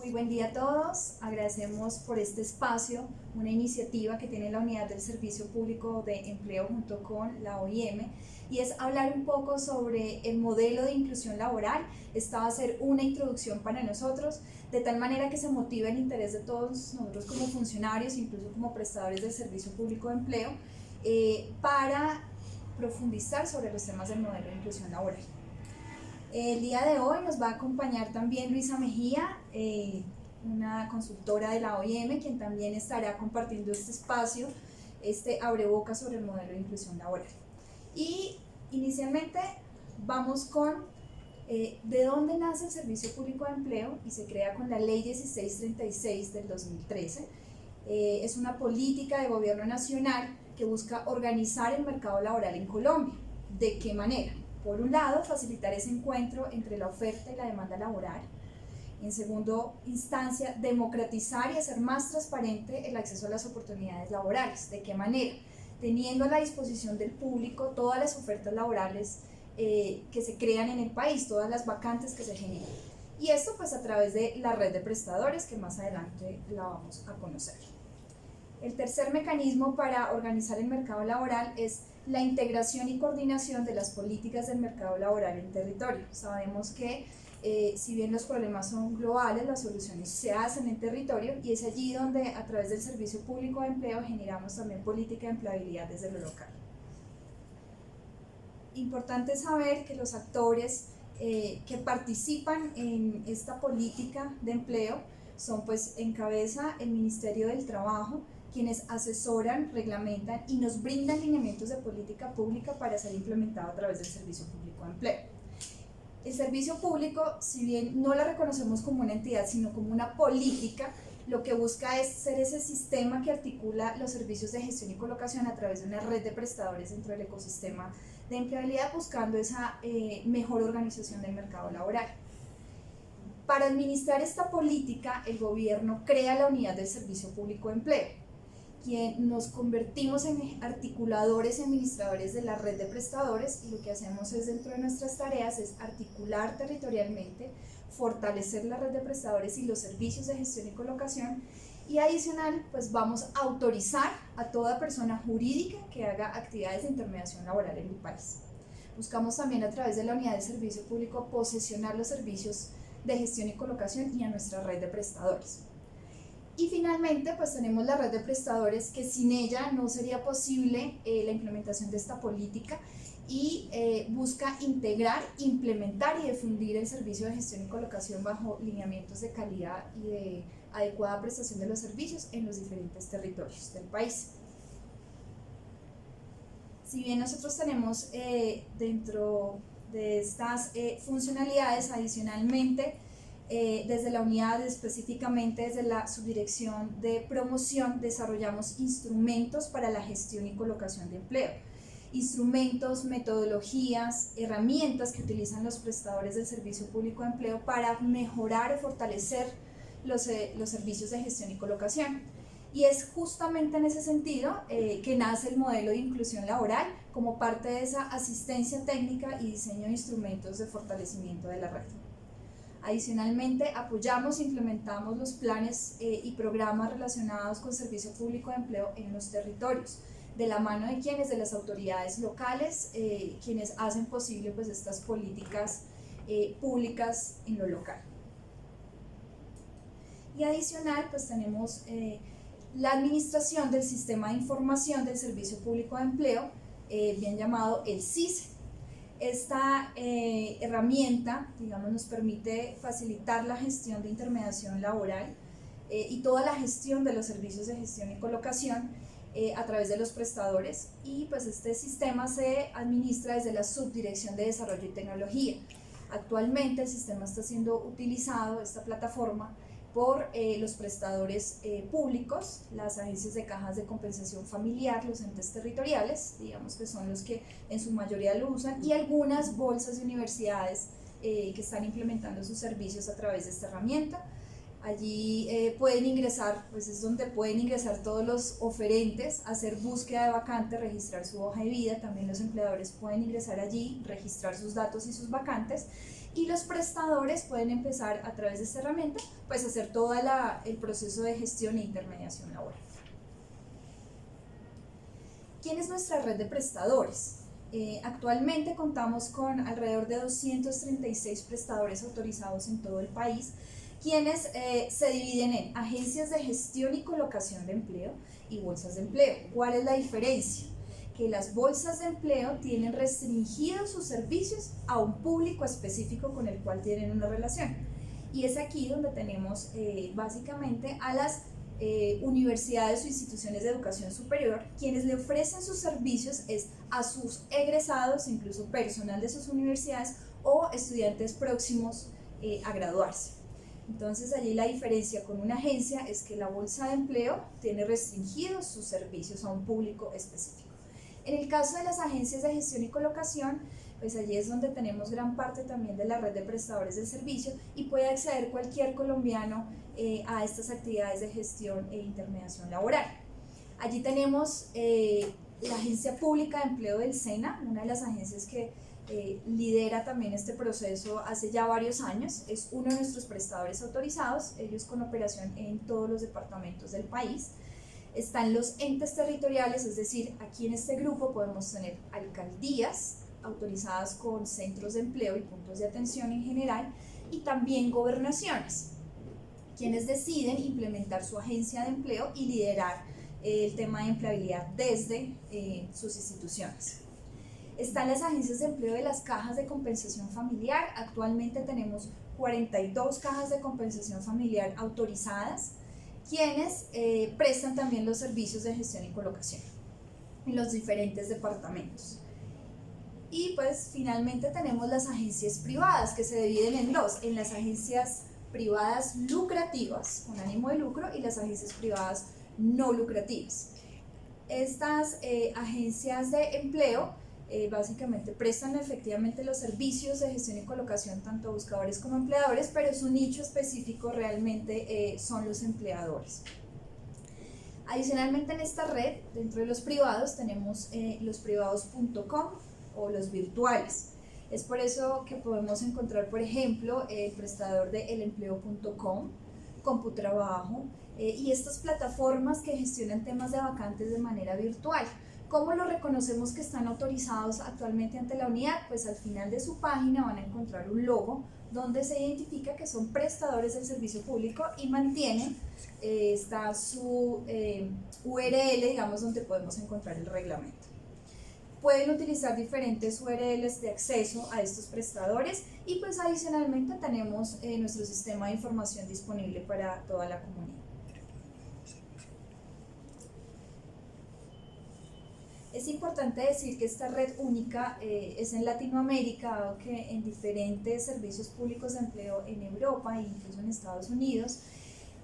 Muy buen día a todos. Agradecemos por este espacio, una iniciativa que tiene la Unidad del Servicio Público de Empleo junto con la OIM, y es hablar un poco sobre el modelo de inclusión laboral. Esta va a ser una introducción para nosotros, de tal manera que se motive el interés de todos nosotros como funcionarios, incluso como prestadores del Servicio Público de Empleo, para profundizar sobre los temas del modelo de inclusión laboral. El día de hoy nos va a acompañar también Luisa Mejía, una consultora de la OIM, quien también estará compartiendo este espacio, este abrebocas sobre el modelo de inclusión laboral. Y inicialmente vamos con de dónde nace el Servicio Público de Empleo, y se crea con la Ley 1636 del 2013. Es una política de gobierno nacional que busca organizar el mercado laboral en Colombia. ¿De qué manera? Por un lado, facilitar ese encuentro entre la oferta y la demanda laboral. En segunda instancia, democratizar y hacer más transparente el acceso a las oportunidades laborales. ¿De qué manera? Teniendo a la disposición del público todas las ofertas laborales que se crean en el país, todas las vacantes que se generan. Y esto pues a través de la red de prestadores, que más adelante la vamos a conocer. El tercer mecanismo para organizar el mercado laboral es la integración y coordinación de las políticas del mercado laboral en territorio. Sabemos que si bien los problemas son globales, las soluciones se hacen en territorio, y es allí donde a través del Servicio Público de Empleo generamos también política de empleabilidad desde lo local. Importante saber que los actores que participan en esta política de empleo son pues en cabeza el Ministerio del Trabajo, quienes asesoran, reglamentan y nos brindan lineamientos de política pública para ser implementado a través del Servicio Público de Empleo. El servicio público, si bien no la reconocemos como una entidad, sino como una política, lo que busca es ser ese sistema que articula los servicios de gestión y colocación a través de una red de prestadores dentro del ecosistema de empleabilidad, buscando esa mejor organización del mercado laboral. Para administrar esta política, el gobierno crea la Unidad del Servicio Público de Empleo, quien nos convertimos en articuladores y administradores de la red de prestadores, y lo que hacemos es, dentro de nuestras tareas, es articular territorialmente, fortalecer la red de prestadores y los servicios de gestión y colocación, y adicional pues vamos a autorizar a toda persona jurídica que haga actividades de intermediación laboral en el país. Buscamos también, a través de la Unidad de Servicio Público, posesionar los servicios de gestión y colocación y a nuestra red de prestadores. Y finalmente pues tenemos la red de prestadores, que sin ella no sería posible la implementación de esta política, y busca integrar, implementar y difundir el servicio de gestión y colocación bajo lineamientos de calidad y de adecuada prestación de los servicios en los diferentes territorios del país. Si bien nosotros tenemos dentro de estas funcionalidades, adicionalmente, desde la unidad, específicamente desde la subdirección de promoción, desarrollamos instrumentos para la gestión y colocación de empleo. Instrumentos, metodologías, herramientas que utilizan los prestadores del Servicio Público de Empleo para mejorar y fortalecer los servicios de gestión y colocación. Y es justamente en ese sentido que nace el modelo de inclusión laboral, como parte de esa asistencia técnica y diseño de instrumentos de fortalecimiento de la red. Adicionalmente, apoyamos e implementamos los planes y programas relacionados con Servicio Público de Empleo en los territorios, de la mano de quienes, de las autoridades locales, quienes hacen posible pues estas políticas públicas en lo local. Y adicional pues tenemos la administración del Sistema de Información del Servicio Público de Empleo, bien llamado el SISE. Esta herramienta, digamos, nos permite facilitar la gestión de intermediación laboral y toda la gestión de los servicios de gestión y colocación a través de los prestadores, y pues este sistema se administra desde la Subdirección de Desarrollo y Tecnología. Actualmente el sistema está siendo utilizado, esta plataforma, por los prestadores públicos, las agencias de cajas de compensación familiar, los entes territoriales, digamos que son los que en su mayoría lo usan, y algunas bolsas de universidades que están implementando sus servicios a través de esta herramienta. Allí pueden ingresar, pues es donde pueden ingresar todos los oferentes, hacer búsqueda de vacantes, registrar su hoja de vida. También los empleadores pueden ingresar allí, registrar sus datos y sus vacantes, y los prestadores pueden empezar a través de esta herramienta pues a hacer todo el proceso de gestión e intermediación laboral. ¿Quién es nuestra red de prestadores? Actualmente contamos con alrededor de 236 prestadores autorizados en todo el país, quienes se dividen en agencias de gestión y colocación de empleo y bolsas de empleo. ¿Cuál es la diferencia? Que las bolsas de empleo tienen restringidos sus servicios a un público específico con el cual tienen una relación. Y es aquí donde tenemos básicamente a las universidades o instituciones de educación superior, quienes le ofrecen sus servicios es a sus egresados, incluso personal de sus universidades o estudiantes próximos a graduarse. Entonces allí la diferencia con una agencia es que la bolsa de empleo tiene restringidos sus servicios a un público específico. En el caso de las agencias de gestión y colocación, pues allí es donde tenemos gran parte también de la red de prestadores del servicio y puede acceder cualquier colombiano a estas actividades de gestión e intermediación laboral. Allí tenemos la Agencia Pública de Empleo del SENA, una de las agencias que lidera también este proceso hace ya varios años, es uno de nuestros prestadores autorizados, ellos con operación en todos los departamentos del país. Están los entes territoriales, es decir, aquí en este grupo podemos tener alcaldías autorizadas con centros de empleo y puntos de atención en general, y también gobernaciones, quienes deciden implementar su agencia de empleo y liderar el tema de empleabilidad desde sus instituciones. Están las agencias de empleo de las cajas de compensación familiar. Actualmente tenemos 42 cajas de compensación familiar autorizadas, quienes prestan también los servicios de gestión y colocación en los diferentes departamentos. Y pues finalmente tenemos las agencias privadas, que se dividen en dos, en las agencias privadas lucrativas con ánimo de lucro y las agencias privadas no lucrativas. Estas agencias de empleo básicamente prestan efectivamente los servicios de gestión y colocación tanto a buscadores como a empleadores, pero su nicho específico realmente son los empleadores. Adicionalmente en esta red, dentro de los privados, tenemos losprivados.com o los virtuales. Es por eso que podemos encontrar, por ejemplo, el prestador de elempleo.com, Computrabajo y estas plataformas que gestionan temas de vacantes de manera virtual. ¿Cómo lo reconocemos que están autorizados actualmente ante la unidad? Pues al final de su página van a encontrar un logo donde se identifica que son prestadores del servicio público y mantienen, está su URL, digamos, donde podemos encontrar el reglamento. Pueden utilizar diferentes URLs de acceso a estos prestadores y pues adicionalmente tenemos nuestro sistema de información disponible para toda la comunidad. Es importante decir que esta red única es en Latinoamérica, dado que en diferentes servicios públicos de empleo en Europa e incluso en Estados Unidos,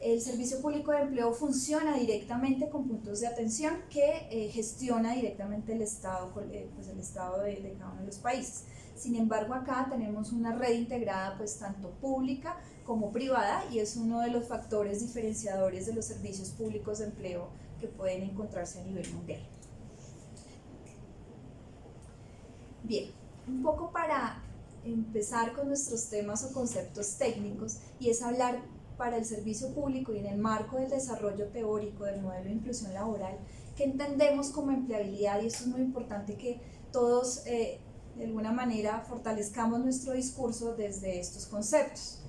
el servicio público de empleo funciona directamente con puntos de atención que gestiona directamente el Estado, pues el Estado de cada uno de los países. Sin embargo, acá tenemos una red integrada pues tanto pública como privada y es uno de los factores diferenciadores de los servicios públicos de empleo que pueden encontrarse a nivel mundial. Bien, un poco para empezar con nuestros temas o conceptos técnicos, y es hablar para el servicio público y en el marco del desarrollo teórico del modelo de inclusión laboral, que entendemos como empleabilidad, y esto es muy importante que todos de alguna manera fortalezcamos nuestro discurso desde estos conceptos.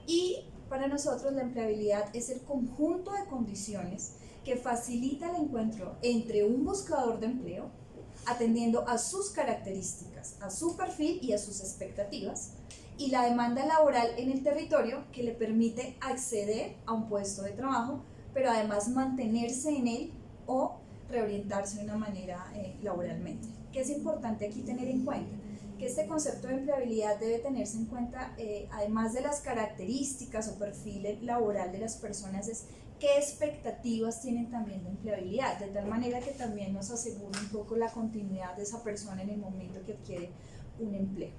Y para nosotros la empleabilidad es el conjunto de condiciones que facilita el encuentro entre un buscador de empleo, atendiendo a sus características, a su perfil y a sus expectativas, y la demanda laboral en el territorio que le permite acceder a un puesto de trabajo, pero además mantenerse en él o reorientarse de una manera laboralmente. ¿Qué es importante aquí tener en cuenta? Que este concepto de empleabilidad debe tenerse en cuenta, además de las características o perfil laboral de las personas, es qué expectativas tienen también de empleabilidad, de tal manera que también nos asegure un poco la continuidad de esa persona en el momento que adquiere un empleo.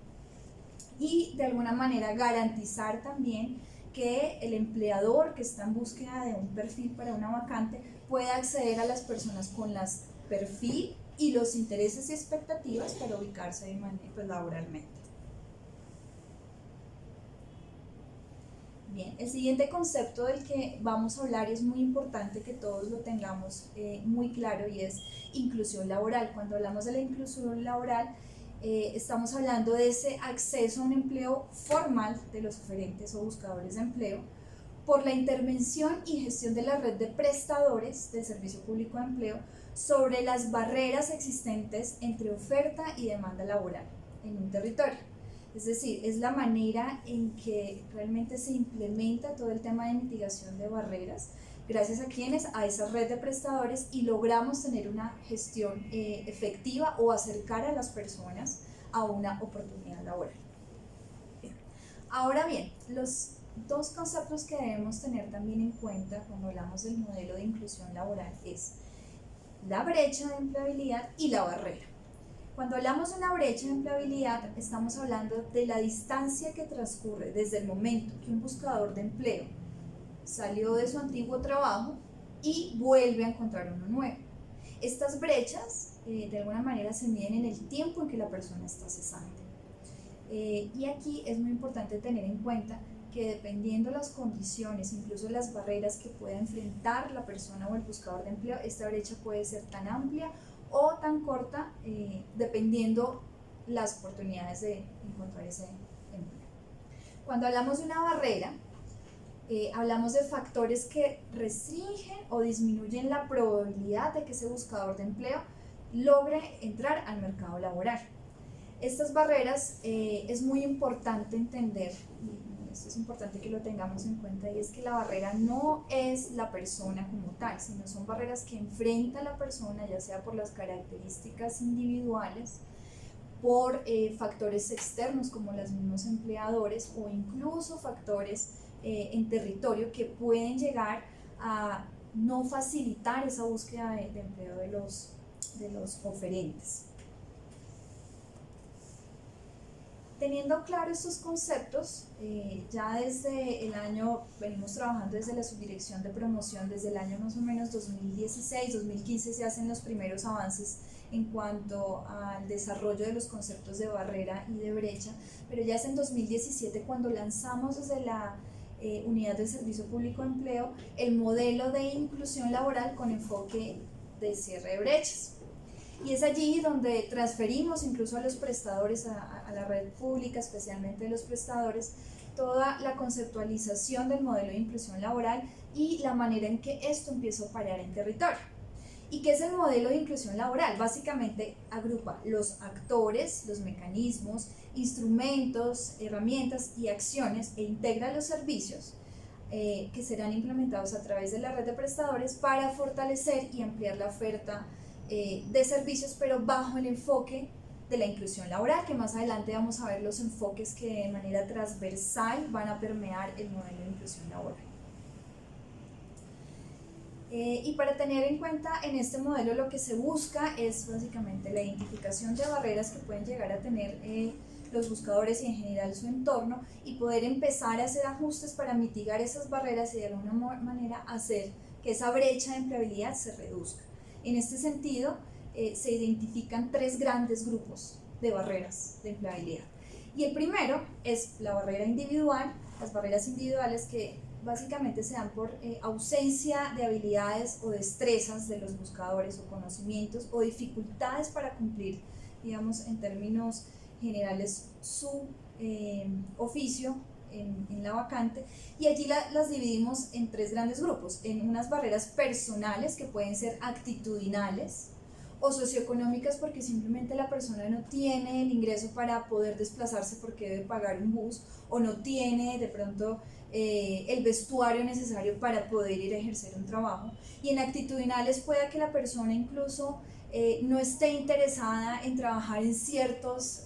Y de alguna manera garantizar también que el empleador que está en búsqueda de un perfil para una vacante pueda acceder a las personas con las perfil y los intereses y expectativas para ubicarse de manera, pues, laboralmente. Bien, el siguiente concepto del que vamos a hablar y es muy importante que todos lo tengamos muy claro y es inclusión laboral. Cuando hablamos de la inclusión laboral, estamos hablando de ese acceso a un empleo formal de los oferentes o buscadores de empleo por la intervención y gestión de la red de prestadores del Servicio Público de Empleo sobre las barreras existentes entre oferta y demanda laboral en un territorio. Es decir, es la manera en que realmente se implementa todo el tema de mitigación de barreras, gracias a quienes, a esa red de prestadores, y logramos tener una gestión efectiva o acercar a las personas a una oportunidad laboral. Bien. Ahora bien, los dos conceptos que debemos tener también en cuenta cuando hablamos del modelo de inclusión laboral es la brecha de empleabilidad y la barrera. Cuando hablamos de una brecha de empleabilidad, estamos hablando de la distancia que transcurre desde el momento que un buscador de empleo salió de su antiguo trabajo y vuelve a encontrar uno nuevo. Estas brechas, de alguna manera, se miden en el tiempo en que la persona está cesante. Y aquí es muy importante tener en cuenta que dependiendo las condiciones, incluso las barreras que pueda enfrentar la persona o el buscador de empleo, esta brecha puede ser tan amplia o tan corta, dependiendo las oportunidades de encontrar ese empleo. Cuando hablamos de una barrera, hablamos de factores que restringen o disminuyen la probabilidad de que ese buscador de empleo logre entrar al mercado laboral. Estas barreras es muy importante entender, y esto es importante que lo tengamos en cuenta, y es que la barrera no es la persona como tal, sino son barreras que enfrenta la persona, ya sea por las características individuales, por factores externos como los mismos empleadores o incluso factores en territorio que pueden llegar a no facilitar esa búsqueda de empleo de los oferentes. Teniendo claro estos conceptos, ya desde el año, venimos trabajando desde la Subdirección de Promoción, desde el año más o menos 2016, 2015 se hacen los primeros avances en cuanto al desarrollo de los conceptos de barrera y de brecha, pero ya es en 2017 cuando lanzamos desde la Unidad del Servicio Público de Empleo el modelo de inclusión laboral con enfoque de cierre de brechas. Y es allí donde transferimos incluso a los prestadores, a la red pública, especialmente de los prestadores, toda la conceptualización del modelo de inclusión laboral y la manera en que esto empieza a operar en territorio. ¿Y qué es el modelo de inclusión laboral? Básicamente agrupa los actores, los mecanismos, instrumentos, herramientas y acciones e integra los servicios que serán implementados a través de la red de prestadores para fortalecer y ampliar la oferta de servicios, pero bajo el enfoque de la inclusión laboral, que más adelante vamos a ver los enfoques que de manera transversal van a permear el modelo de inclusión laboral. Y para tener en cuenta en este modelo lo que se busca es básicamente la identificación de barreras que pueden llegar a tener los buscadores y en general su entorno, y poder empezar a hacer ajustes para mitigar esas barreras y de alguna manera hacer que esa brecha de empleabilidad se reduzca. En este sentido, se identifican tres grandes grupos de barreras de empleabilidad. Y el primero es la barrera individual, las barreras individuales que básicamente se dan por ausencia de habilidades o destrezas de los buscadores o conocimientos o dificultades para cumplir, digamos, en términos generales, su oficio en la vacante, y allí las dividimos en tres grandes grupos, en unas barreras personales que pueden ser actitudinales o socioeconómicas, porque simplemente la persona no tiene el ingreso para poder desplazarse porque debe pagar un bus, o no tiene de pronto el vestuario necesario para poder ir a ejercer un trabajo. Y en actitudinales puede que la persona incluso no esté interesada en trabajar en ciertas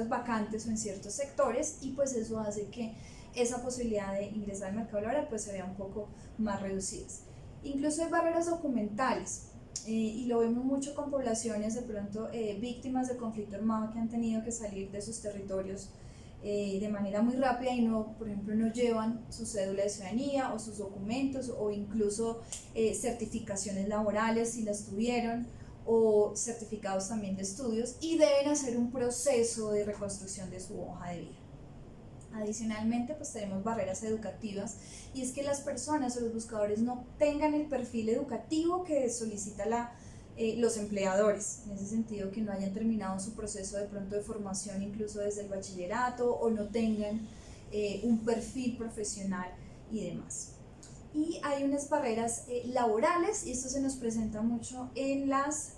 vacantes o en ciertos sectores, y pues eso hace que esa posibilidad de ingresar al mercado laboral pues se vea un poco más reducidas. Incluso hay barreras documentales, y lo vemos mucho con poblaciones de pronto víctimas de conflicto armado que han tenido que salir de sus territorios de manera muy rápida y no, por ejemplo, no llevan su cédula de ciudadanía o sus documentos, o incluso certificaciones laborales si las tuvieron, o certificados también de estudios, y deben hacer un proceso de reconstrucción de su hoja de vida. Adicionalmente, pues tenemos barreras educativas, y es que las personas o los buscadores no tengan el perfil educativo que solicita los empleadores, en ese sentido que no hayan terminado su proceso de pronto de formación incluso desde el bachillerato, o no tengan un perfil profesional y demás. Y hay unas barreras laborales, y esto se nos presenta mucho en las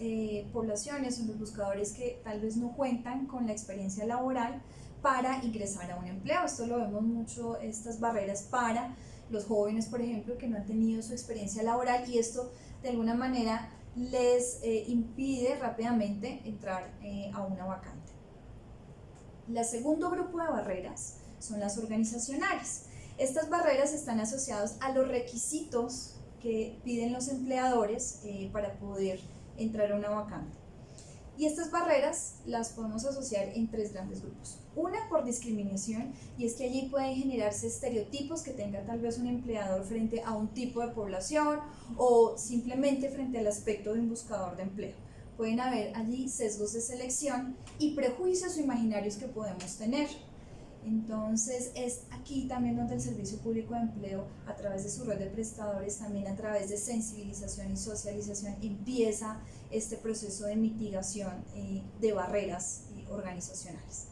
poblaciones o en los buscadores que tal vez no cuentan con la experiencia laboral para ingresar a un empleo. Esto lo vemos mucho, estas barreras para los jóvenes, por ejemplo, que no han tenido su experiencia laboral, y esto de alguna manera les impide rápidamente entrar a una vacante. El segundo grupo de barreras son las organizacionales. Estas barreras están asociadas a los requisitos que piden los empleadores para poder entrar a una vacante. Y estas barreras las podemos asociar en tres grandes grupos. Una, por discriminación, y es que allí pueden generarse estereotipos que tenga tal vez un empleador frente a un tipo de población, o simplemente frente al aspecto de un buscador de empleo. Pueden haber allí sesgos de selección y prejuicios o imaginarios que podemos tener. Entonces es aquí también donde el Servicio Público de Empleo, a través de su red de prestadores, también a través de sensibilización y socialización, empieza este proceso de mitigación de barreras organizacionales.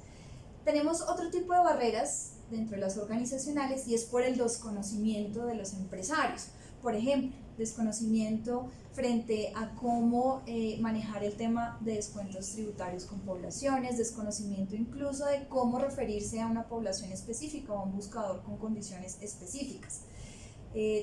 Tenemos otro tipo de barreras dentro de las organizacionales, y es por el desconocimiento de los empresarios. Por ejemplo, desconocimiento frente a cómo manejar el tema de descuentos tributarios con poblaciones, desconocimiento incluso de cómo referirse a una población específica o a un buscador con condiciones específicas.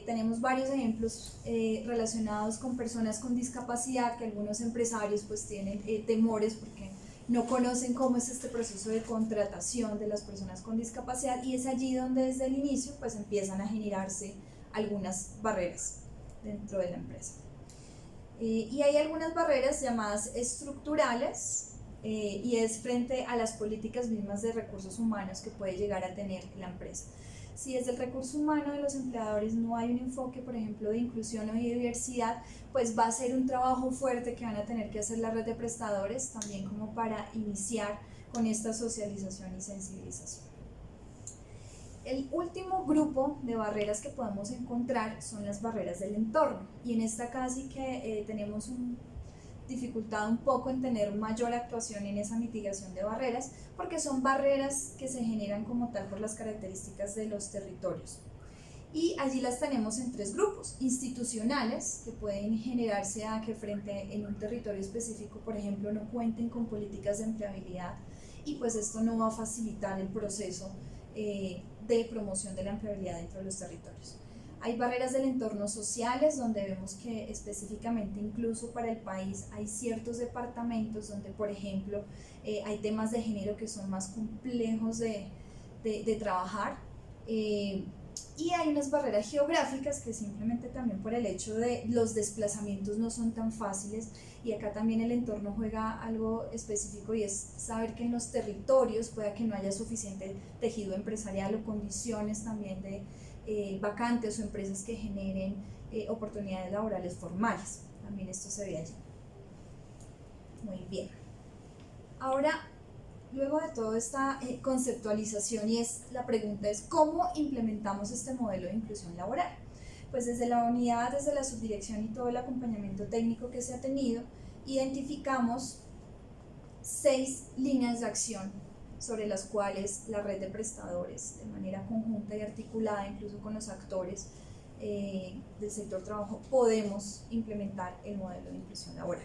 Tenemos varios ejemplos relacionados con personas con discapacidad, que algunos empresarios pues tienen temores porque no conocen cómo es este proceso de contratación de las personas con discapacidad, y es allí donde desde el inicio pues empiezan a generarse algunas barreras dentro de la empresa. Y hay algunas barreras llamadas estructurales, y es frente a las políticas mismas de recursos humanos que puede llegar a tener la empresa. Si desde el recurso humano de los empleadores no hay un enfoque, por ejemplo, de inclusión o de diversidad, pues va a ser un trabajo fuerte que van a tener que hacer la red de prestadores, también como para iniciar con esta socialización y sensibilización. El último grupo de barreras que podemos encontrar son las barreras del entorno, y en esta casi que tenemos dificultad un poco en tener mayor actuación en esa mitigación de barreras, porque son barreras que se generan como tal por las características de los territorios. Y allí las tenemos en tres grupos: institucionales, que pueden generarse a que frente en un territorio específico, por ejemplo, no cuenten con políticas de empleabilidad, y pues esto no va a facilitar el proceso de promoción de la empleabilidad dentro de los territorios. Hay barreras del entorno sociales, donde vemos que específicamente incluso para el país hay ciertos departamentos donde, por ejemplo, hay temas de género que son más complejos de trabajar, y hay unas barreras geográficas que simplemente también por el hecho de los desplazamientos no son tan fáciles, y acá también el entorno juega algo específico, y es saber que en los territorios pueda que no haya suficiente tejido empresarial o condiciones también de vacantes o empresas que generen oportunidades laborales formales. También esto se ve allí. Muy bien. Ahora, luego de toda esta conceptualización, la pregunta es ¿cómo implementamos este modelo de inclusión laboral? Pues desde la unidad, desde la subdirección y todo el acompañamiento técnico que se ha tenido, identificamos 6 líneas de acción sobre las cuales la red de prestadores, de manera conjunta y articulada, incluso con los actores del sector trabajo, podemos implementar el modelo de inclusión laboral.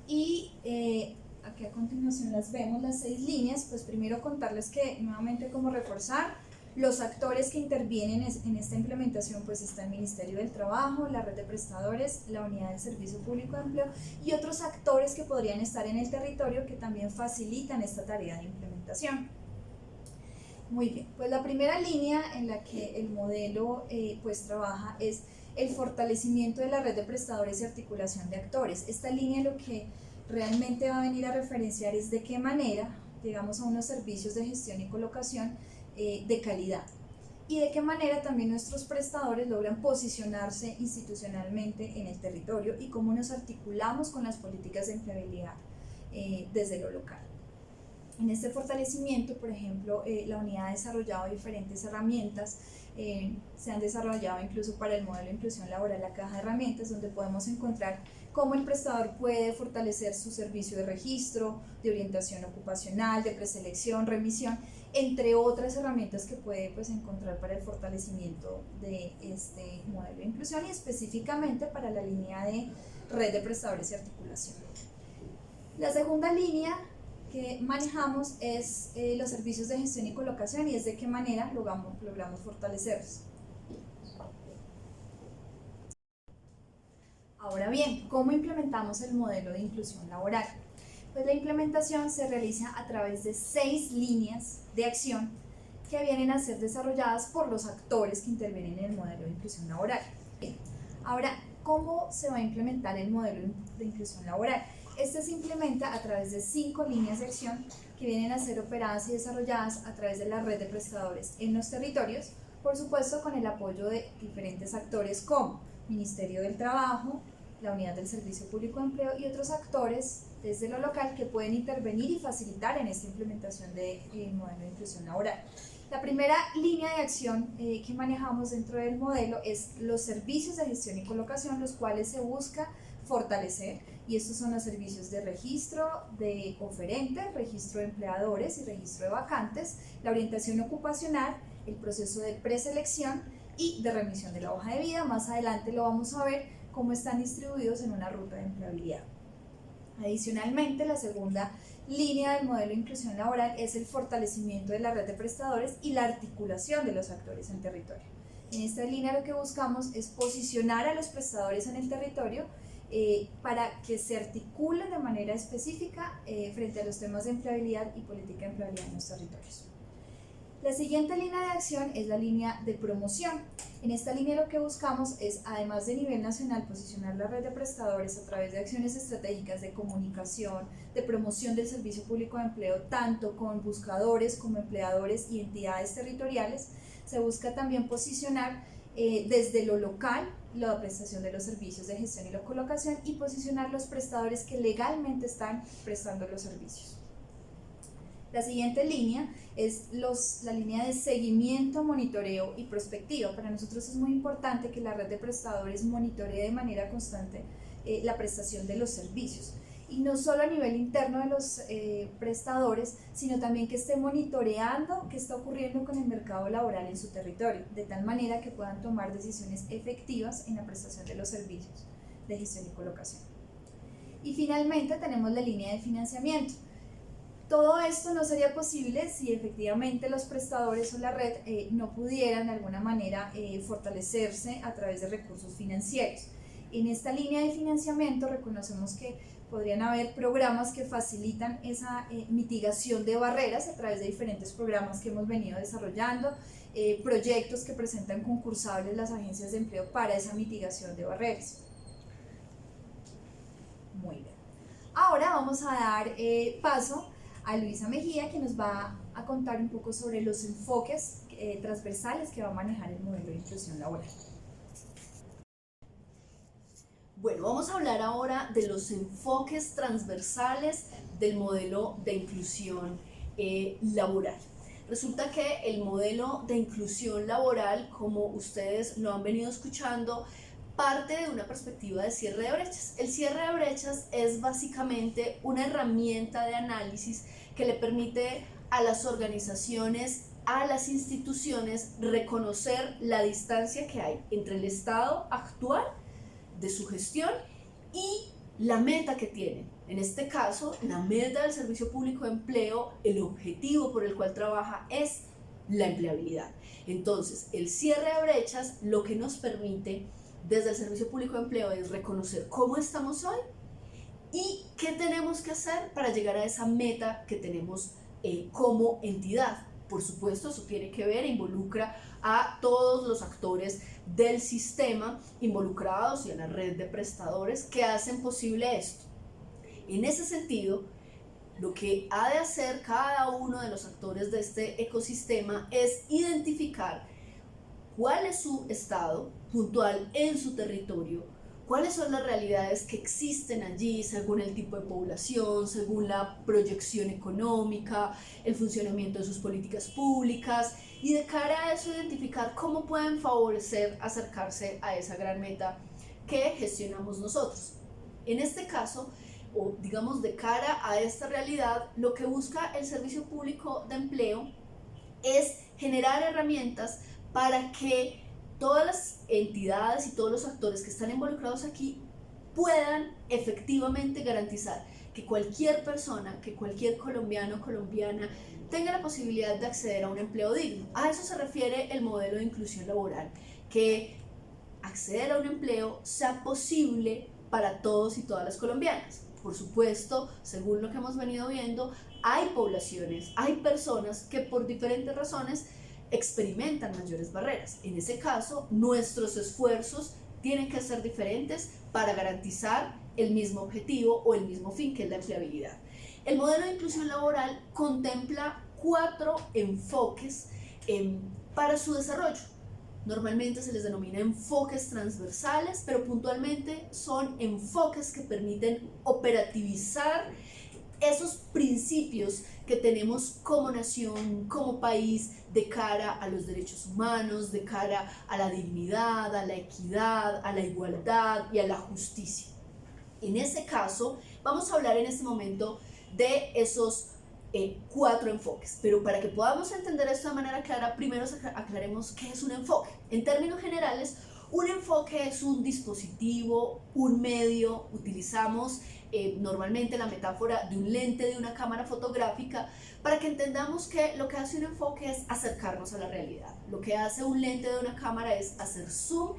Y aquí a continuación las vemos, las 6 líneas. Pues primero contarles que, nuevamente, como reforzar, los actores que intervienen en esta implementación pues está el Ministerio del Trabajo, la red de prestadores, la unidad del Servicio Público de Empleo y otros actores que podrían estar en el territorio que también facilitan esta tarea de implementación. Muy bien, pues la primera línea en la que el modelo pues trabaja es el fortalecimiento de la red de prestadores y articulación de actores. Esta línea lo que realmente va a venir a referenciar es de qué manera llegamos a unos servicios de gestión y colocación de calidad, y de qué manera también nuestros prestadores logran posicionarse institucionalmente en el territorio, y cómo nos articulamos con las políticas de empleabilidad desde lo local. En este fortalecimiento, por ejemplo, la unidad ha desarrollado diferentes herramientas, se han desarrollado incluso para el modelo de inclusión laboral la caja de herramientas, donde podemos encontrar cómo el prestador puede fortalecer su servicio de registro, de orientación ocupacional, de preselección, remisión, entre otras herramientas que puede encontrar para el fortalecimiento de este modelo de inclusión y específicamente para la línea de red de prestadores y articulación. La segunda línea que manejamos es los servicios de gestión y colocación, y es de qué manera logramos fortalecerlos. Ahora bien, ¿cómo implementamos el modelo de inclusión laboral? Pues la implementación se realiza a través de 6 líneas de acción que vienen a ser desarrolladas por los actores que intervienen en el modelo de inclusión laboral. Ahora, ¿cómo se va a implementar el modelo de inclusión laboral? Este se implementa a través de 5 líneas de acción que vienen a ser operadas y desarrolladas a través de la red de prestadores en los territorios, por supuesto con el apoyo de diferentes actores como Ministerio del Trabajo, la Unidad del Servicio Público de Empleo y otros actores desde lo local que pueden intervenir y facilitar en esta implementación del modelo de inclusión laboral. La primera línea de acción que manejamos dentro del modelo es los servicios de gestión y colocación, los cuales se busca fortalecer, y estos son los servicios de registro de oferentes, registro de empleadores y registro de vacantes, la orientación ocupacional, el proceso de preselección y de remisión de la hoja de vida. Más adelante lo vamos a ver cómo están distribuidos en una ruta de empleabilidad. Adicionalmente, la segunda línea del modelo de inclusión laboral es el fortalecimiento de la red de prestadores y la articulación de los actores en territorio. En esta línea lo que buscamos es posicionar a los prestadores en el territorio para que se articulen de manera específica frente a los temas de empleabilidad y política de empleabilidad en los territorios. La siguiente línea de acción es la línea de promoción. En esta línea lo que buscamos es, además de nivel nacional, posicionar la red de prestadores a través de acciones estratégicas de comunicación, de promoción del servicio público de empleo, tanto con buscadores como empleadores y entidades territoriales. Se busca también posicionar desde lo local la prestación de los servicios de gestión y la colocación y posicionar los prestadores que legalmente están prestando los servicios. La siguiente línea es la línea de seguimiento, monitoreo y prospectiva. Para nosotros es muy importante que la red de prestadores monitoree de manera constante la prestación de los servicios. Y no solo a nivel interno de los prestadores, sino también que esté monitoreando qué está ocurriendo con el mercado laboral en su territorio, de tal manera que puedan tomar decisiones efectivas en la prestación de los servicios de gestión y colocación. Y finalmente tenemos la línea de financiamiento. Todo esto no sería posible si efectivamente los prestadores o la red no pudieran de alguna manera fortalecerse a través de recursos financieros. En esta línea de financiamiento reconocemos que podrían haber programas que facilitan esa mitigación de barreras a través de diferentes programas que hemos venido desarrollando, proyectos que presentan concursables las agencias de empleo para esa mitigación de barreras. Muy bien. Ahora vamos a dar paso a Luisa Mejía, que nos va a contar un poco sobre los enfoques transversales que va a manejar el modelo de inclusión laboral. Bueno, vamos a hablar ahora de los enfoques transversales del modelo de inclusión laboral. Resulta que el modelo de inclusión laboral, como ustedes lo han venido escuchando, parte de una perspectiva de cierre de brechas. El cierre de brechas es básicamente una herramienta de análisis que le permite a las organizaciones, a las instituciones, reconocer la distancia que hay entre el estado actual de su gestión y la meta que tienen. En este caso, la meta del Servicio Público de Empleo, el objetivo por el cual trabaja es la empleabilidad. Entonces, el cierre de brechas lo que nos permite desde el Servicio Público de Empleo es reconocer cómo estamos hoy y qué tenemos que hacer para llegar a esa meta que tenemos como entidad. Por supuesto, eso tiene que ver e involucra a todos los actores del sistema involucrados y a la red de prestadores que hacen posible esto. En ese sentido, lo que ha de hacer cada uno de los actores de este ecosistema es identificar cuál es su estado puntual en su territorio, cuáles son las realidades que existen allí según el tipo de población, según la proyección económica, el funcionamiento de sus políticas públicas, y de cara a eso identificar cómo pueden favorecer acercarse a esa gran meta que gestionamos nosotros. En este caso, o digamos de cara a esta realidad, lo que busca el Servicio Público de Empleo es generar herramientas para que todas las entidades y todos los actores que están involucrados aquí puedan efectivamente garantizar que cualquier persona, que cualquier colombiano o colombiana tenga la posibilidad de acceder a un empleo digno. A eso se refiere el modelo de inclusión laboral, que acceder a un empleo sea posible para todos y todas las colombianas. Por supuesto, según lo que hemos venido viendo, hay poblaciones, hay personas que por diferentes razones experimentan mayores barreras. En ese caso, nuestros esfuerzos tienen que ser diferentes para garantizar el mismo objetivo o el mismo fin, que es la empleabilidad. El modelo de inclusión laboral contempla 4 enfoques para su desarrollo. Normalmente se les denomina enfoques transversales, pero puntualmente son enfoques que permiten operativizar esos principios que tenemos como nación, como país, de cara a los derechos humanos, de cara a la dignidad, a la equidad, a la igualdad y a la justicia. En ese caso, vamos a hablar en este momento de esos 4 enfoques, pero para que podamos entender esto de manera clara, primero aclaremos qué es un enfoque. En términos generales, un enfoque es un dispositivo, un medio. Utilizamos normalmente la metáfora de un lente de una cámara fotográfica para que entendamos que lo que hace un enfoque es acercarnos a la realidad. Lo que hace un lente de una cámara es hacer zoom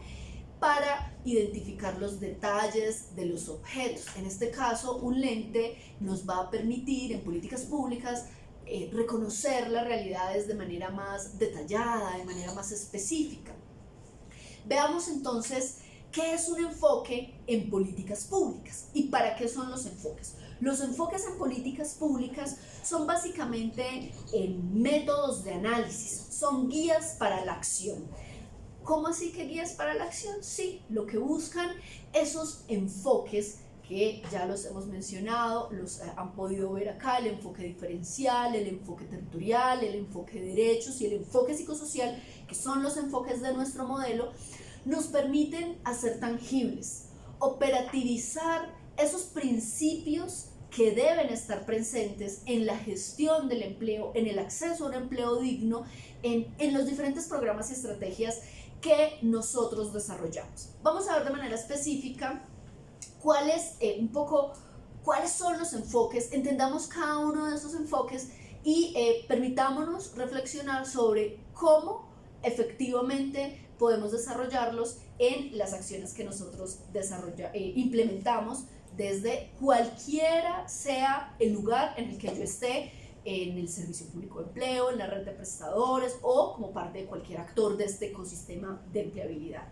para identificar los detalles de los objetos. En este caso, un lente nos va a permitir en políticas públicas reconocer las realidades de manera más detallada, de manera más específica. Veamos entonces qué es un enfoque en políticas públicas y para qué son los enfoques. Los enfoques en políticas públicas son básicamente métodos de análisis, son guías para la acción. ¿Cómo así que guías para la acción? Sí, lo que buscan esos enfoques que ya los hemos mencionado, los han podido ver acá: el enfoque diferencial, el enfoque territorial, el enfoque de derechos y el enfoque psicosocial, que son los enfoques de nuestro modelo, nos permiten hacer tangibles, operativizar esos principios que deben estar presentes en la gestión del empleo, en el acceso a un empleo digno, en los diferentes programas y estrategias que nosotros desarrollamos. Vamos a ver de manera específica cuáles son los enfoques, entendamos cada uno de esos enfoques y permitámonos reflexionar sobre cómo efectivamente podemos desarrollarlos en las acciones que nosotros implementamos desde cualquiera sea el lugar en el que yo esté, en el Servicio Público de Empleo, en la red de prestadores o como parte de cualquier actor de este ecosistema de empleabilidad.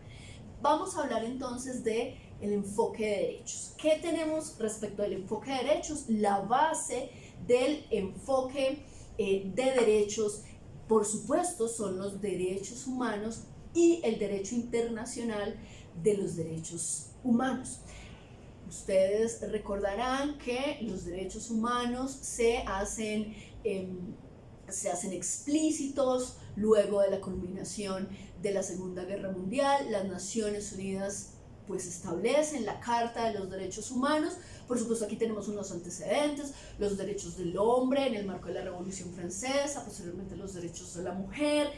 Vamos a hablar entonces del enfoque de derechos. ¿Qué tenemos respecto al enfoque de derechos? La base del enfoque de derechos, por supuesto, son los derechos humanos y el derecho internacional de los derechos humanos. Ustedes recordarán que los derechos humanos se hacen explícitos luego de la culminación de la Segunda Guerra Mundial. Las Naciones Unidas pues establecen la Carta de los Derechos Humanos. Por supuesto, aquí tenemos unos antecedentes: los derechos del hombre en el marco de la Revolución Francesa, posteriormente los derechos de la mujer.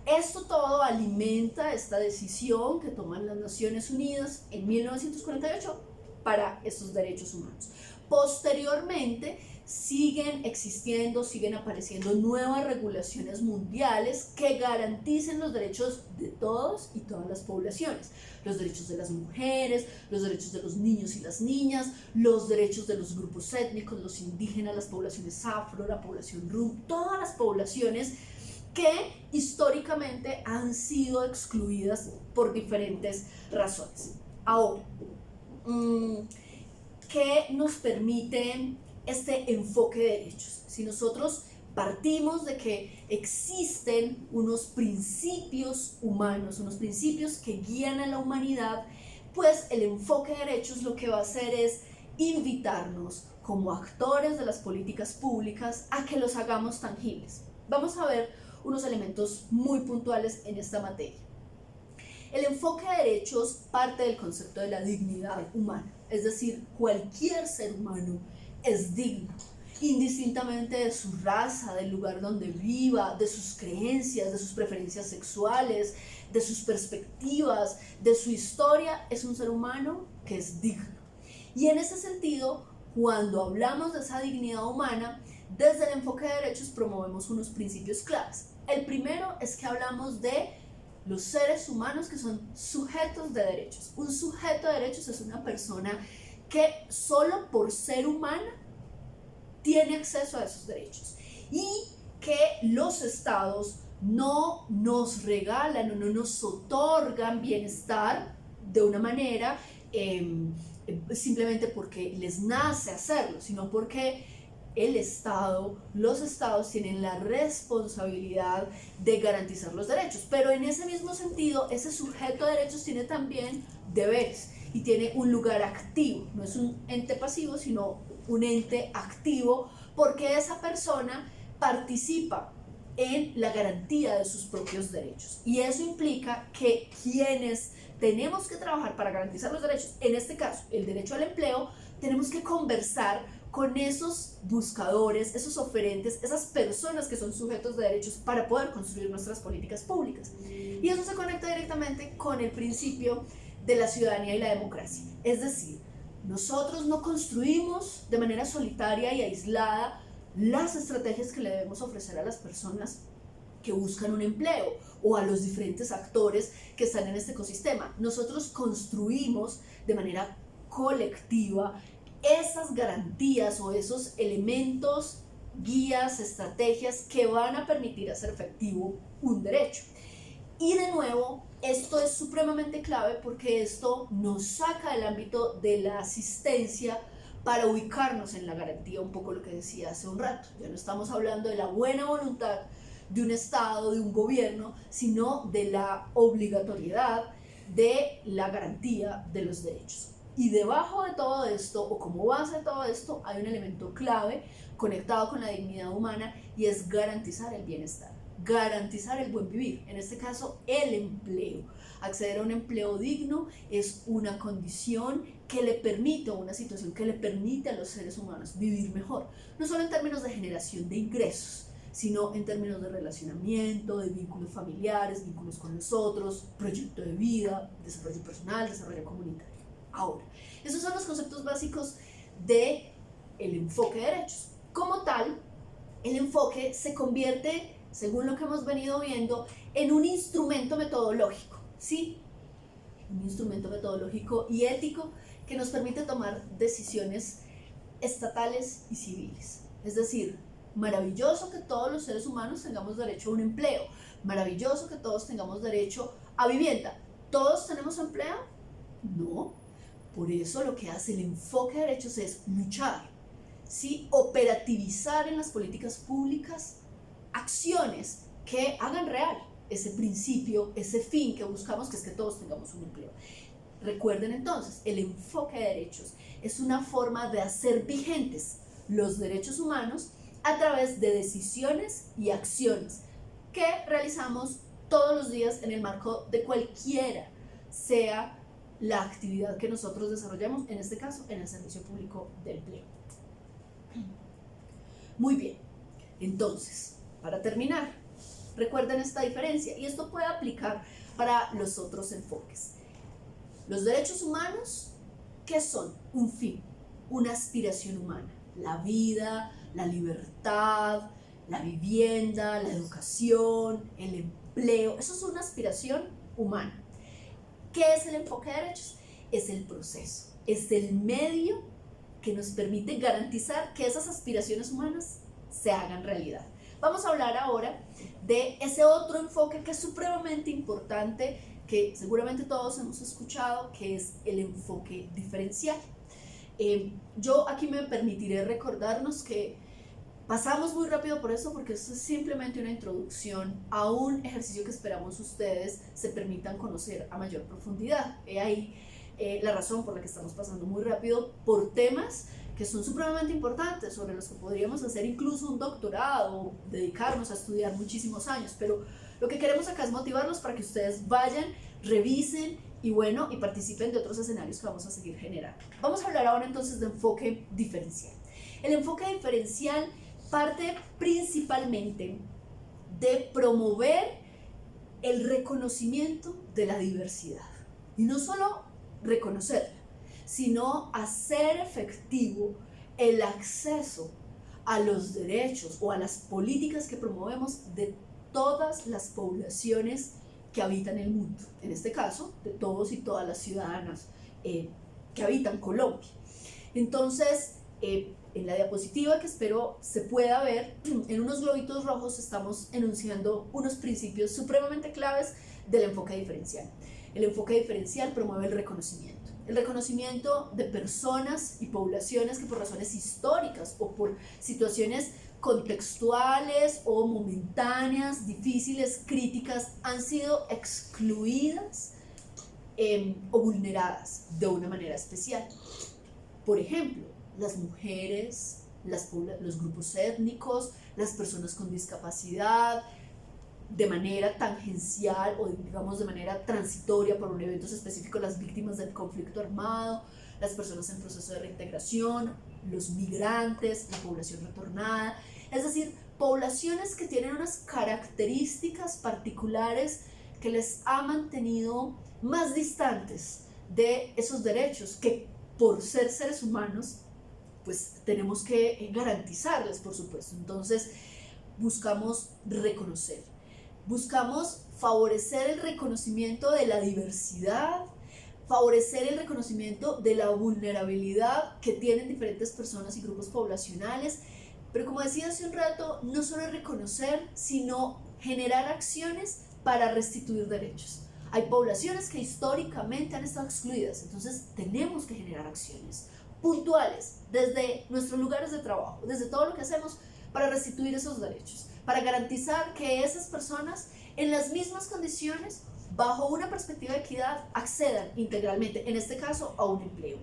Esto todo alimenta esta decisión que toman las Naciones Unidas en 1948 para estos derechos humanos. Posteriormente siguen existiendo, siguen apareciendo nuevas regulaciones mundiales que garanticen los derechos de todos y todas las poblaciones: los derechos de las mujeres, los derechos de los niños y las niñas, los derechos de los grupos étnicos, los indígenas, las poblaciones afro, la población rum, todas las poblaciones que históricamente han sido excluidas por diferentes razones. Ahora, ¿qué nos permite este enfoque de derechos? Si nosotros partimos de que existen unos principios humanos, unos principios que guían a la humanidad, pues el enfoque de derechos lo que va a hacer es invitarnos como actores de las políticas públicas a que los hagamos tangibles. Vamos a ver unos elementos muy puntuales en esta materia. El enfoque de derechos parte del concepto de la dignidad humana, es decir, cualquier ser humano es digno, indistintamente de su raza, del lugar donde viva, de sus creencias, de sus preferencias sexuales, de sus perspectivas, de su historia, es un ser humano que es digno. Y en ese sentido, cuando hablamos de esa dignidad humana, desde el enfoque de derechos promovemos unos principios claves. El primero es que hablamos de los seres humanos que son sujetos de derechos. Un sujeto de derechos es una persona que solo por ser humana tiene acceso a esos derechos y que los estados no nos regalan o no nos otorgan bienestar de una manera simplemente porque les nace hacerlo, sino porque el Estado, los estados tienen la responsabilidad de garantizar los derechos, pero en ese mismo sentido, ese sujeto de derechos tiene también deberes y tiene un lugar activo, no es un ente pasivo, sino un ente activo, porque esa persona participa en la garantía de sus propios derechos. Y eso implica que quienes tenemos que trabajar para garantizar los derechos, en este caso el derecho al empleo, tenemos que conversar con esos buscadores, esos oferentes, esas personas que son sujetos de derechos para poder construir nuestras políticas públicas. Y eso se conecta directamente con el principio de la ciudadanía y la democracia. Es decir, nosotros no construimos de manera solitaria y aislada las estrategias que le debemos ofrecer a las personas que buscan un empleo o a los diferentes actores que están en este ecosistema. Nosotros construimos de manera colectiva esas garantías o esos elementos, guías, estrategias que van a permitir hacer efectivo un derecho. Y de nuevo, esto es supremamente clave porque esto nos saca del ámbito de la asistencia para ubicarnos en la garantía, un poco lo que decía hace un rato. Ya no estamos hablando de la buena voluntad de un Estado, de un gobierno, sino de la obligatoriedad de la garantía de los derechos. Y debajo de todo esto, o como base de todo esto, hay un elemento clave conectado con la dignidad humana y es garantizar el bienestar, garantizar el buen vivir, en este caso el empleo. Acceder a un empleo digno es una condición que le permite, una situación que le permite a los seres humanos vivir mejor, no solo en términos de generación de ingresos, sino en términos de relacionamiento, de vínculos familiares, vínculos con los otros, proyecto de vida, desarrollo personal, desarrollo comunitario. Ahora, esos son los conceptos básicos del enfoque de derechos. Como tal, el enfoque se convierte, según lo que hemos venido viendo, en un instrumento metodológico, ¿sí? Un instrumento metodológico y ético que nos permite tomar decisiones estatales y civiles. Es decir, maravilloso que todos los seres humanos tengamos derecho a un empleo, maravilloso que todos tengamos derecho a vivienda. ¿Todos tenemos empleo? No. Por eso lo que hace el enfoque de derechos es luchar, ¿sí? Operativizar en las políticas públicas acciones que hagan real ese principio, ese fin que buscamos, que es que todos tengamos un empleo. Recuerden entonces, el enfoque de derechos es una forma de hacer vigentes los derechos humanos a través de decisiones y acciones que realizamos todos los días en el marco de cualquiera sea la actividad que nosotros desarrollamos, en este caso en el servicio público de empleo. Muy bien, entonces, para terminar, recuerden esta diferencia y esto puede aplicar para los otros enfoques. Los derechos humanos, ¿qué son? Un fin, una aspiración humana, la vida, la libertad, la vivienda, la educación, el empleo, eso es una aspiración humana. ¿Qué es el enfoque de derechos? Es el proceso, es el medio que nos permite garantizar que esas aspiraciones humanas se hagan realidad. Vamos a hablar ahora de ese otro enfoque que es supremamente importante, que seguramente todos hemos escuchado, que es el enfoque diferencial. Yo aquí me permitiré recordarnos que pasamos muy rápido por eso porque esto es simplemente una introducción a un ejercicio que esperamos ustedes se permitan conocer a mayor profundidad. He ahí la razón por la que estamos pasando muy rápido por temas que son supremamente importantes, sobre los que podríamos hacer incluso un doctorado o dedicarnos a estudiar muchísimos años, pero lo que queremos acá es motivarlos para que ustedes vayan, revisen y bueno, y participen de otros escenarios que vamos a seguir generando. Vamos a hablar ahora entonces de enfoque diferencial. El enfoque diferencial parte principalmente de promover el reconocimiento de la diversidad. Y no solo reconocerla, sino hacer efectivo el acceso a los derechos o a las políticas que promovemos de todas las poblaciones que habitan el mundo. En este caso, de todos y todas las ciudadanas que habitan Colombia. Entonces, en la diapositiva que espero se pueda ver, en unos globitos rojos estamos enunciando unos principios supremamente claves del enfoque diferencial. El enfoque diferencial promueve el reconocimiento de personas y poblaciones que por razones históricas o por situaciones contextuales o momentáneas, difíciles, críticas, han sido excluidas o vulneradas de una manera especial. Por ejemplo, las mujeres, los grupos étnicos, las personas con discapacidad, de manera tangencial o digamos de manera transitoria por un evento específico, las víctimas del conflicto armado, las personas en proceso de reintegración, los migrantes, la población retornada, es decir, poblaciones que tienen unas características particulares que les ha mantenido más distantes de esos derechos que por ser seres humanos pues tenemos que garantizarles, por supuesto. Entonces buscamos reconocer, buscamos favorecer el reconocimiento de la diversidad, favorecer el reconocimiento de la vulnerabilidad que tienen diferentes personas y grupos poblacionales, pero como decía hace un rato, no solo reconocer, sino generar acciones para restituir derechos. Hay poblaciones que históricamente han estado excluidas, entonces tenemos que generar acciones puntuales desde nuestros lugares de trabajo, desde todo lo que hacemos para restituir esos derechos, para garantizar que esas personas en las mismas condiciones, bajo una perspectiva de equidad, accedan integralmente, en este caso, a un empleo.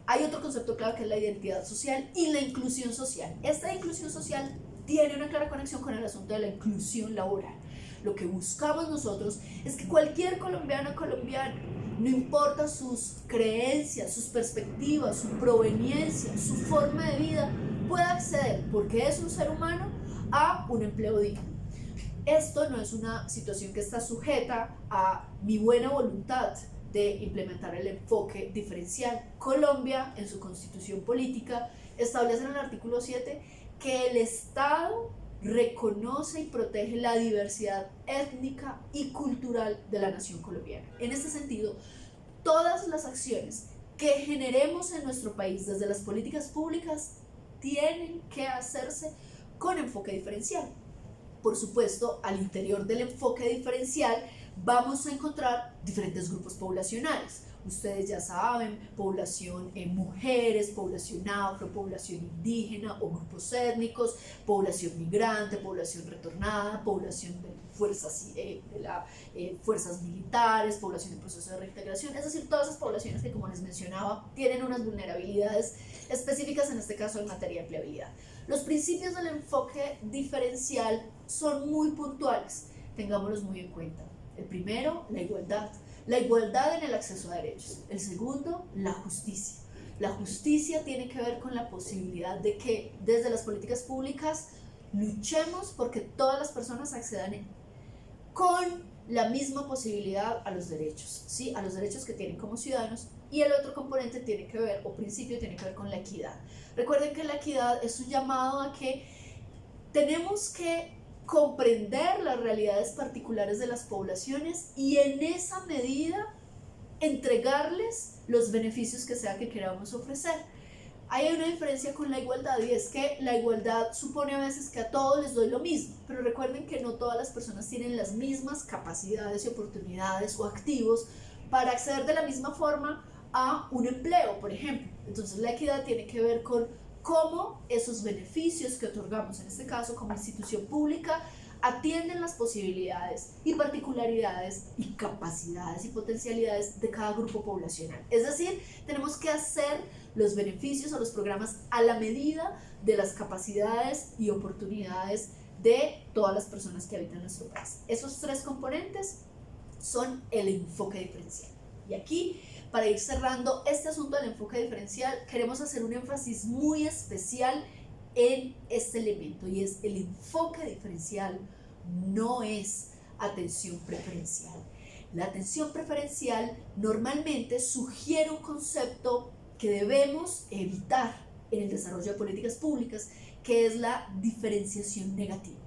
Hay otro concepto clave que es la identidad social y la inclusión social. Esta inclusión social tiene una clara conexión con el asunto de la inclusión laboral. Lo que buscamos nosotros es que cualquier colombiano, no importa sus creencias, sus perspectivas, su proveniencia, su forma de vida, pueda acceder, porque es un ser humano, a un empleo digno. Esto no es una situación que está sujeta a mi buena voluntad de implementar el enfoque diferencial. Colombia, en su constitución política, establece en el artículo 7 que el Estado reconoce y protege la diversidad étnica y cultural de la nación colombiana. En este sentido, todas las acciones que generemos en nuestro país desde las políticas públicas tienen que hacerse con enfoque diferencial. Por supuesto, al interior del enfoque diferencial vamos a encontrar diferentes grupos poblacionales. Ustedes ya saben, población mujeres, población afro, población indígena o grupos étnicos, población migrante, población retornada, población de fuerzas militares, población en proceso de reintegración, es decir, todas esas poblaciones que, como les mencionaba, tienen unas vulnerabilidades específicas, en este caso en materia de empleabilidad. Los principios del enfoque diferencial son muy puntuales, tengámoslos muy en cuenta. El primero, la igualdad en el acceso a derechos. El segundo, la justicia. La justicia tiene que ver con la posibilidad de que desde las políticas públicas luchemos porque todas las personas accedan con la misma posibilidad a los derechos, ¿sí? A los derechos que tienen como ciudadanos. Y el otro componente tiene que ver, o principio tiene que ver con la equidad. Recuerden que la equidad es un llamado a que tenemos que comprender las realidades particulares de las poblaciones y en esa medida entregarles los beneficios que sea que queramos ofrecer. Hay una diferencia con la igualdad y es que la igualdad supone a veces que a todos les doy lo mismo, pero recuerden que no todas las personas tienen las mismas capacidades y oportunidades o activos para acceder de la misma forma a un empleo, por ejemplo. Entonces la equidad tiene que ver con cómo esos beneficios que otorgamos, en este caso como institución pública, atienden las posibilidades y particularidades y capacidades y potencialidades de cada grupo poblacional. Es decir, tenemos que hacer los beneficios o los programas a la medida de las capacidades y oportunidades de todas las personas que habitan nuestro país. Esos tres componentes son el enfoque diferencial. Y aquí, para ir cerrando este asunto del enfoque diferencial, queremos hacer un énfasis muy especial en este elemento, y es: el enfoque diferencial no es atención preferencial. La atención preferencial normalmente sugiere un concepto que debemos evitar en el desarrollo de políticas públicas, que es la diferenciación negativa.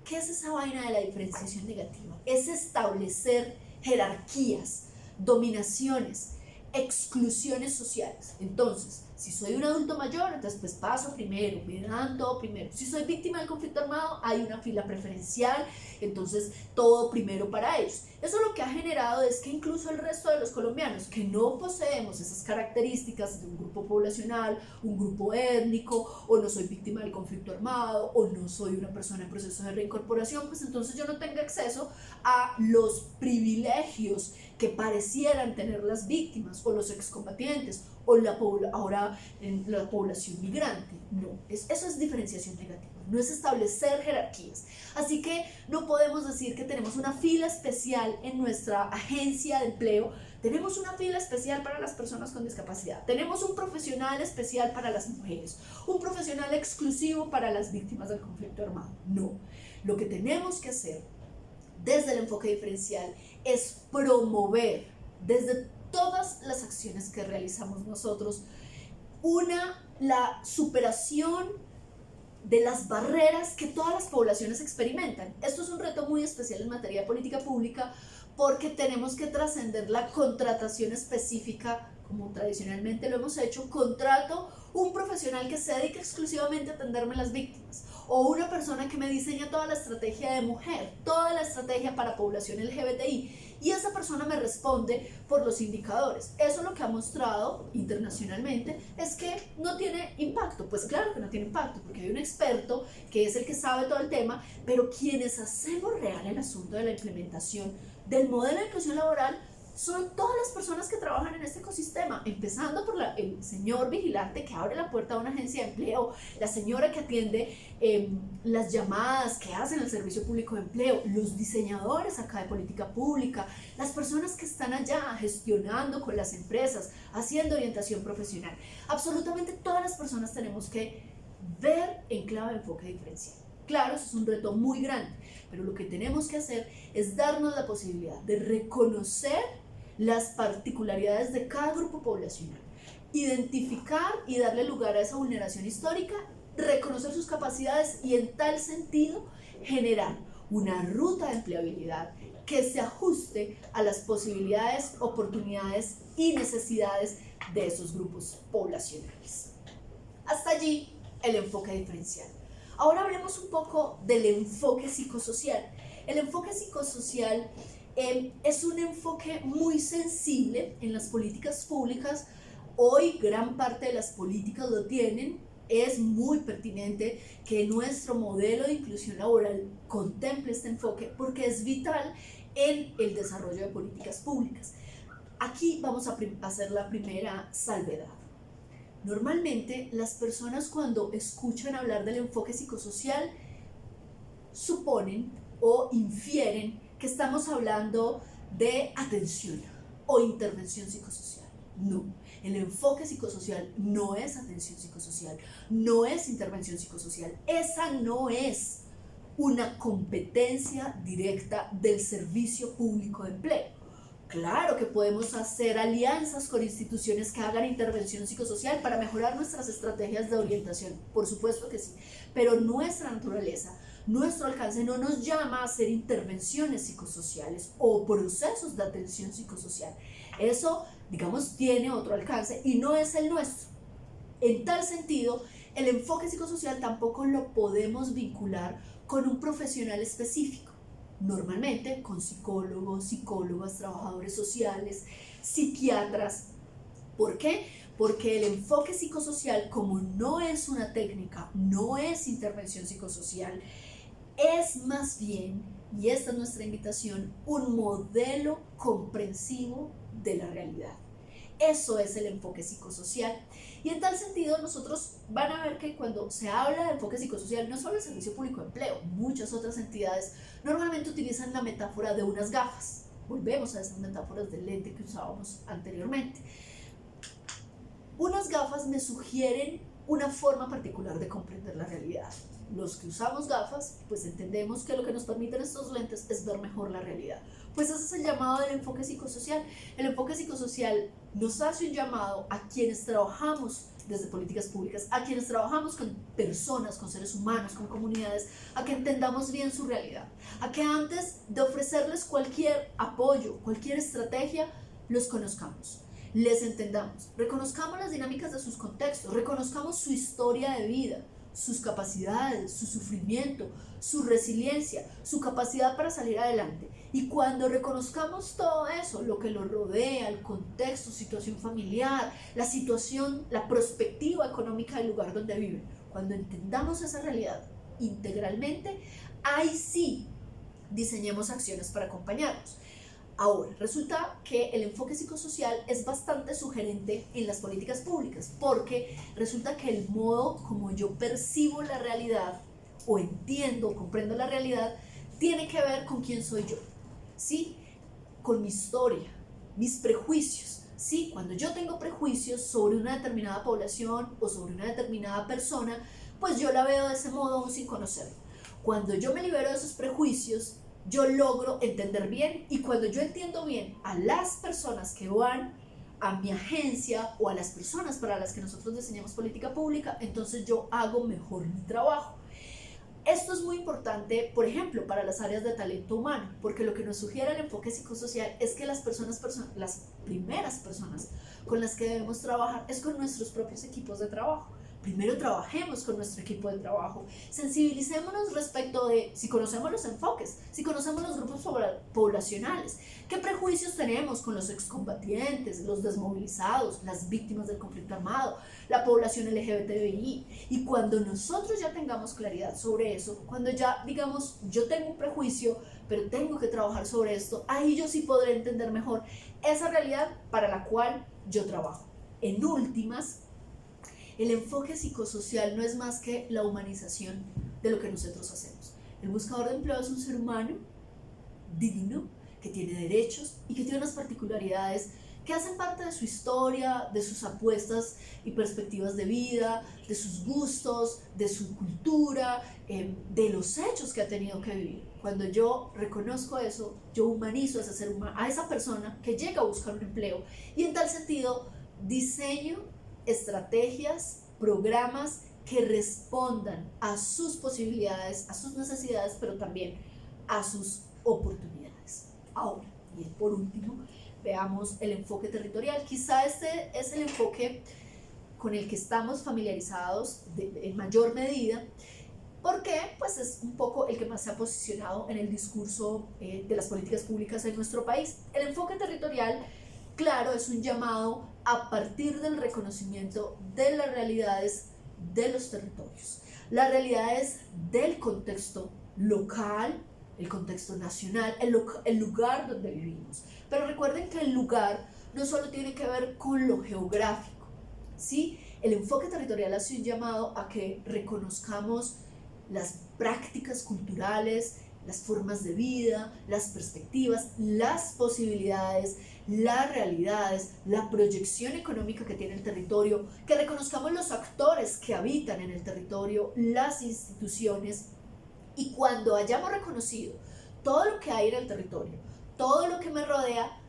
¿Qué es esa vaina de la diferenciación negativa? Es establecer jerarquías, dominaciones, exclusiones sociales. Entonces, si soy un adulto mayor, entonces pues paso primero, me dan todo primero. Si soy víctima del conflicto armado, hay una fila preferencial, entonces todo primero para ellos. Eso lo que ha generado es que incluso el resto de los colombianos que no poseemos esas características de un grupo poblacional, un grupo étnico, o no soy víctima del conflicto armado, o no soy una persona en proceso de reincorporación, pues entonces yo no tengo acceso a los privilegios que parecieran tener las víctimas o los excombatientes o ahora en la población migrante. No, eso es diferenciación negativa, no es establecer jerarquías. Así que no podemos decir que tenemos una fila especial en nuestra agencia de empleo, tenemos una fila especial para las personas con discapacidad, tenemos un profesional especial para las mujeres, un profesional exclusivo para las víctimas del conflicto armado. No, lo que tenemos que hacer desde el enfoque diferencial es promover desde todas las acciones que realizamos nosotros la superación de las barreras que todas las poblaciones experimentan. Esto es un reto muy especial en materia de política pública, porque tenemos que trascender la contratación específica, como tradicionalmente lo hemos hecho. Contrato un profesional que se dedica exclusivamente a atenderme a las víctimas, o una persona que me diseña toda la estrategia de mujer, toda la estrategia para población LGBTI, y esa persona me responde por los indicadores. Eso lo que ha mostrado internacionalmente es que no tiene impacto. Pues claro que no tiene impacto, porque hay un experto que es el que sabe todo el tema, pero quienes hacemos real el asunto de la implementación del modelo de inclusión laboral son todas las personas que trabajan en este ecosistema, empezando por el señor vigilante que abre la puerta a una agencia de empleo, la señora que atiende las llamadas que hacen el servicio público de empleo, los diseñadores acá de política pública, las personas que están allá gestionando con las empresas, haciendo orientación profesional. Absolutamente todas las personas tenemos que ver en clave de enfoque diferencial. Claro, eso es un reto muy grande, pero lo que tenemos que hacer es darnos la posibilidad de reconocer las particularidades de cada grupo poblacional, identificar y darle lugar a esa vulneración histórica, reconocer sus capacidades y, en tal sentido, generar una ruta de empleabilidad que se ajuste a las posibilidades, oportunidades y necesidades de esos grupos poblacionales. Hasta allí el enfoque diferencial. Ahora hablemos un poco del enfoque psicosocial. El enfoque psicosocial es un enfoque muy sensible en las políticas públicas. Hoy gran parte de las políticas lo tienen. Es muy pertinente que nuestro modelo de inclusión laboral contemple este enfoque, porque es vital en el desarrollo de políticas públicas. Aquí vamos a hacer la primera salvedad. Normalmente las personas, cuando escuchan hablar del enfoque psicosocial, suponen o infieren que estamos hablando de atención o intervención psicosocial. No, el enfoque psicosocial no es atención psicosocial, no es intervención psicosocial. Esa no es una competencia directa del servicio público de empleo. Claro que podemos hacer alianzas con instituciones que hagan intervención psicosocial para mejorar nuestras estrategias de orientación, por supuesto que sí, pero nuestra naturaleza, nuestro alcance no nos llama a hacer intervenciones psicosociales o procesos de atención psicosocial. Eso, digamos, tiene otro alcance y no es el nuestro. En tal sentido, el enfoque psicosocial tampoco lo podemos vincular con un profesional específico. Normalmente con psicólogos, psicólogas, trabajadores sociales, psiquiatras. ¿Por qué? Porque el enfoque psicosocial, como no es una técnica, no es intervención psicosocial, es más bien, y esta es nuestra invitación, un modelo comprensivo de la realidad. Eso es el enfoque psicosocial. Y en tal sentido, nosotros van a ver que cuando se habla de enfoque psicosocial, no solo el Servicio Público de Empleo, muchas otras entidades normalmente utilizan la metáfora de unas gafas. Volvemos a esas metáforas del lente que usábamos anteriormente. Unas gafas me sugieren una forma particular de comprender la realidad. Los que usamos gafas, pues entendemos que lo que nos permiten estos lentes es ver mejor la realidad. Pues ese es el llamado del enfoque psicosocial. El enfoque psicosocial nos hace un llamado a quienes trabajamos desde políticas públicas, a quienes trabajamos con personas, con seres humanos, con comunidades, a que entendamos bien su realidad, a que antes de ofrecerles cualquier apoyo, cualquier estrategia, los conozcamos, les entendamos, reconozcamos las dinámicas de sus contextos, reconozcamos su historia de vida, sus capacidades, su sufrimiento, su resiliencia, su capacidad para salir adelante. Y cuando reconozcamos todo eso, lo que lo rodea, el contexto, situación familiar, la situación, la perspectiva económica del lugar donde viven, cuando entendamos esa realidad integralmente, ahí sí diseñemos acciones para acompañarnos. Ahora, resulta que el enfoque psicosocial es bastante sugerente en las políticas públicas, porque resulta que el modo como yo percibo la realidad, o entiendo o comprendo la realidad, tiene que ver con quién soy yo, ¿sí? Con mi historia, mis prejuicios, ¿sí? Cuando yo tengo prejuicios sobre una determinada población o sobre una determinada persona, pues yo la veo de ese modo aún sin conocerla. Cuando yo me libero de esos prejuicios, yo logro entender bien, y cuando yo entiendo bien a las personas que van a mi agencia o a las personas para las que nosotros diseñamos política pública, entonces yo hago mejor mi trabajo. Esto es muy importante, por ejemplo, para las áreas de talento humano, porque lo que nos sugiere el enfoque psicosocial es que las primeras personas con las que debemos trabajar es con nuestros propios equipos de trabajo. Primero trabajemos con nuestro equipo de trabajo, sensibilicémonos respecto de si conocemos los enfoques, si conocemos los grupos poblacionales, qué prejuicios tenemos con los excombatientes, los desmovilizados, las víctimas del conflicto armado, la población LGBTI. Y cuando nosotros ya tengamos claridad sobre eso, cuando ya digamos yo tengo un prejuicio, pero tengo que trabajar sobre esto, ahí yo sí podré entender mejor esa realidad para la cual yo trabajo. En últimas, el enfoque psicosocial no es más que la humanización de lo que nosotros hacemos. El buscador de empleo es un ser humano digno, que tiene derechos y que tiene unas particularidades que hacen parte de su historia, de sus apuestas y perspectivas de vida, de sus gustos, de su cultura, de los hechos que ha tenido que vivir. Cuando yo reconozco eso, yo humanizo a ese ser humano, a esa persona que llega a buscar un empleo, y en tal sentido diseño estrategias, programas que respondan a sus posibilidades, a sus necesidades, pero también a sus oportunidades. Ahora, y por último, veamos el enfoque territorial. Quizá este es el enfoque con el que estamos familiarizados en mayor medida, porque pues es un poco el que más se ha posicionado en el discurso de las políticas públicas en nuestro país. El enfoque territorial, claro, es un llamado a partir del reconocimiento de las realidades de los territorios, las realidades del contexto local, el contexto nacional, el lugar donde vivimos. Pero recuerden que el lugar no solo tiene que ver con lo geográfico, ¿sí? El enfoque territorial hace un llamado a que reconozcamos las prácticas culturales, las formas de vida, las perspectivas, las posibilidades, las realidades, la proyección económica que tiene el territorio, que reconozcamos los actores que habitan en el territorio, las instituciones, y cuando hayamos reconocido todo lo que hay en el territorio, todo lo que me rodea,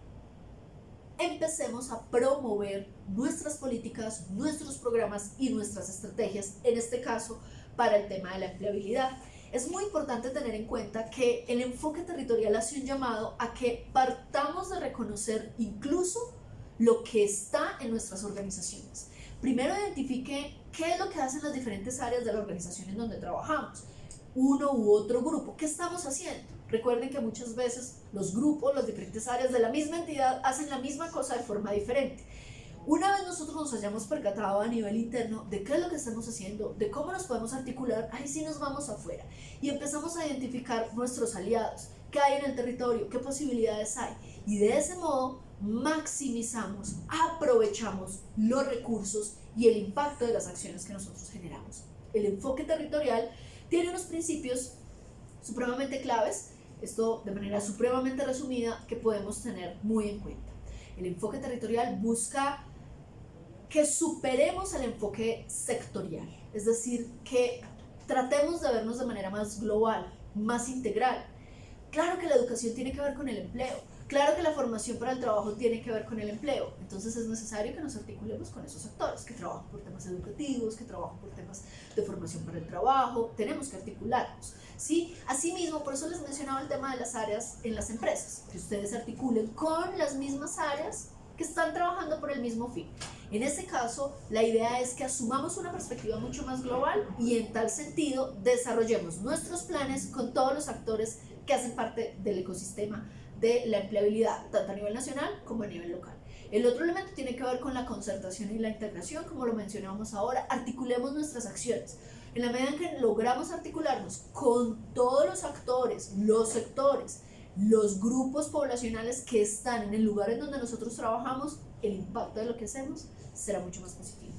empecemos a promover nuestras políticas, nuestros programas y nuestras estrategias, en este caso para el tema de la empleabilidad. Es muy importante tener en cuenta que el enfoque territorial hace un llamado a que partamos de reconocer incluso lo que está en nuestras organizaciones. Primero identifique qué es lo que hacen las diferentes áreas de la organización en donde trabajamos, uno u otro grupo. ¿Qué estamos haciendo? Recuerden que muchas veces los grupos, las diferentes áreas de la misma entidad hacen la misma cosa de forma diferente. Una vez nosotros nos hayamos percatado a nivel interno de qué es lo que estamos haciendo, de cómo nos podemos articular, ahí sí nos vamos afuera y empezamos a identificar nuestros aliados, qué hay en el territorio, qué posibilidades hay. Y de ese modo maximizamos, aprovechamos los recursos y el impacto de las acciones que nosotros generamos. El enfoque territorial tiene unos principios supremamente claves, esto de manera supremamente resumida, que podemos tener muy en cuenta. El enfoque territorial busca que superemos el enfoque sectorial, es decir, que tratemos de vernos de manera más global, más integral. Claro que la educación tiene que ver con el empleo, claro que la formación para el trabajo tiene que ver con el empleo, entonces es necesario que nos articulemos con esos sectores, que trabajan por temas educativos, que trabajan por temas de formación para el trabajo, tenemos que articularnos, ¿sí? Asimismo, por eso les mencionaba el tema de las áreas en las empresas, que ustedes se articulen con las mismas áreas que están trabajando por el mismo fin. En este caso, la idea es que asumamos una perspectiva mucho más global y en tal sentido desarrollemos nuestros planes con todos los actores que hacen parte del ecosistema de la empleabilidad, tanto a nivel nacional como a nivel local. El otro elemento tiene que ver con la concertación y la integración, como lo mencionamos ahora, articulemos nuestras acciones. En la medida en que logramos articularnos con todos los actores, los sectores, los grupos poblacionales que están en el lugar en donde nosotros trabajamos, el impacto de lo que hacemos será mucho más positivo.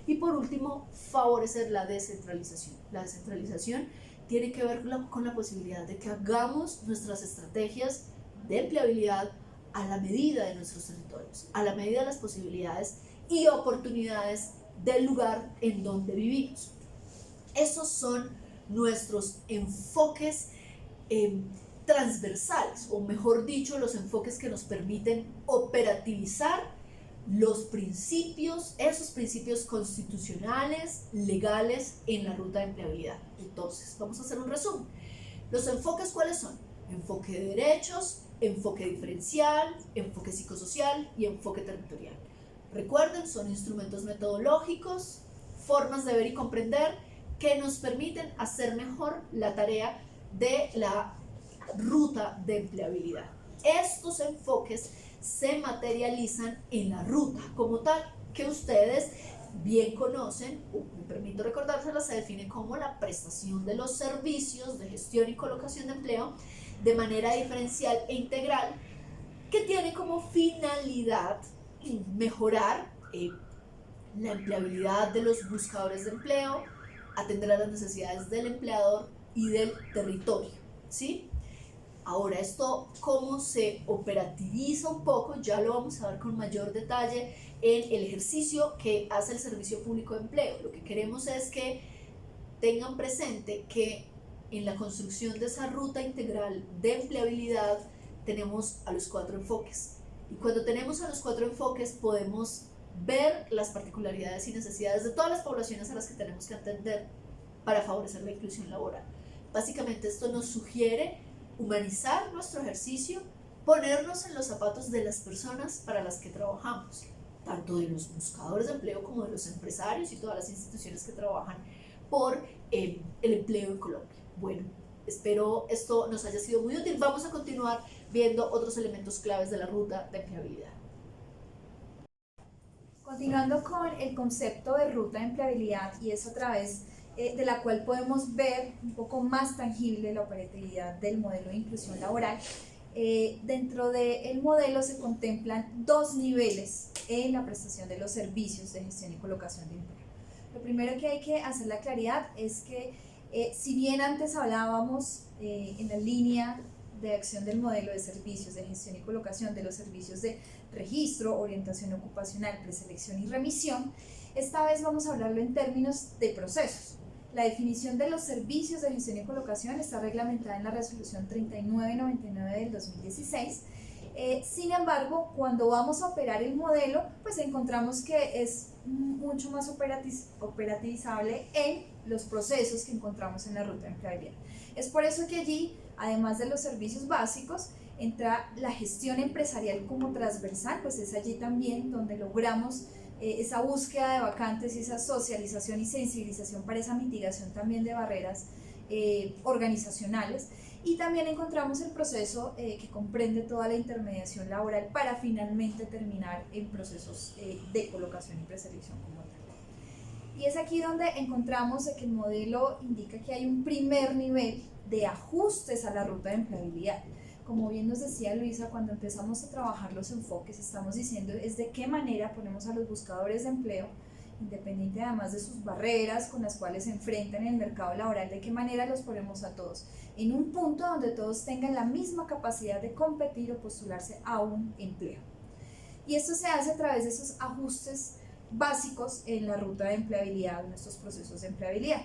Y por último, favorecer la descentralización. La descentralización tiene que ver con la posibilidad de que hagamos nuestras estrategias de empleabilidad a la medida de nuestros territorios, a la medida de las posibilidades y oportunidades del lugar en donde vivimos. Esos son nuestros enfoques transversales, o mejor dicho, los enfoques que nos permiten operativizar los principios, esos principios constitucionales, legales en la ruta de empleabilidad. Entonces, vamos a hacer un resumen. ¿Los enfoques cuáles son? Enfoque de derechos, enfoque diferencial, enfoque psicosocial y enfoque territorial. Recuerden, son instrumentos metodológicos, formas de ver y comprender que nos permiten hacer mejor la tarea de la ruta de empleabilidad. Estos enfoques se materializan en la ruta como tal, que ustedes bien conocen, me permito recordárselas, se define como la prestación de los servicios de gestión y colocación de empleo de manera diferencial e integral, que tiene como finalidad mejorar la empleabilidad de los buscadores de empleo, atender a las necesidades del empleador y del territorio, ¿sí? Ahora, esto cómo se operativiza un poco, ya lo vamos a ver con mayor detalle en el ejercicio que hace el Servicio Público de Empleo. Lo que queremos es que tengan presente que en la construcción de esa ruta integral de empleabilidad tenemos a los 4 enfoques. Y cuando tenemos a los 4 enfoques podemos ver las particularidades y necesidades de todas las poblaciones a las que tenemos que atender para favorecer la inclusión laboral. Básicamente esto nos sugiere humanizar nuestro ejercicio, ponernos en los zapatos de las personas para las que trabajamos, tanto de los buscadores de empleo como de los empresarios y todas las instituciones que trabajan por el empleo en Colombia. Bueno, espero esto nos haya sido muy útil. Vamos a continuar viendo otros elementos claves de la ruta de empleabilidad. Continuando con el concepto de ruta de empleabilidad, y es a través de la cual podemos ver un poco más tangible la operatividad del modelo de inclusión laboral. Dentro del modelo se contemplan 2 niveles en la prestación de los servicios de gestión y colocación de empleo. Lo primero que hay que hacer la claridad es que si bien antes hablábamos en la línea de acción del modelo de servicios de gestión y colocación de los servicios de registro, orientación ocupacional, preselección y remisión, esta vez vamos a hablarlo en términos de procesos. La definición de los servicios de gestión y colocación está reglamentada en la resolución 3999 del 2016. Sin embargo, cuando vamos a operar el modelo, pues encontramos que es mucho más operativizable en los procesos que encontramos en la ruta de empleabilidad. Es por eso que allí, además de los servicios básicos, entra la gestión empresarial como transversal, pues es allí también donde logramos esa búsqueda de vacantes y esa socialización y sensibilización para esa mitigación también de barreras organizacionales. Y también encontramos el proceso que comprende toda la intermediación laboral para finalmente terminar en procesos de colocación y preselección como tal. Y es aquí donde encontramos que el modelo indica que hay un primer nivel de ajustes a la ruta de empleabilidad. Como bien nos decía Luisa, cuando empezamos a trabajar los enfoques, estamos diciendo es de qué manera ponemos a los buscadores de empleo, independiente además de sus barreras con las cuales se enfrentan en el mercado laboral, de qué manera los ponemos a todos en un punto donde todos tengan la misma capacidad de competir o postularse a un empleo. Y esto se hace a través de esos ajustes básicos en la ruta de empleabilidad, en estos procesos de empleabilidad.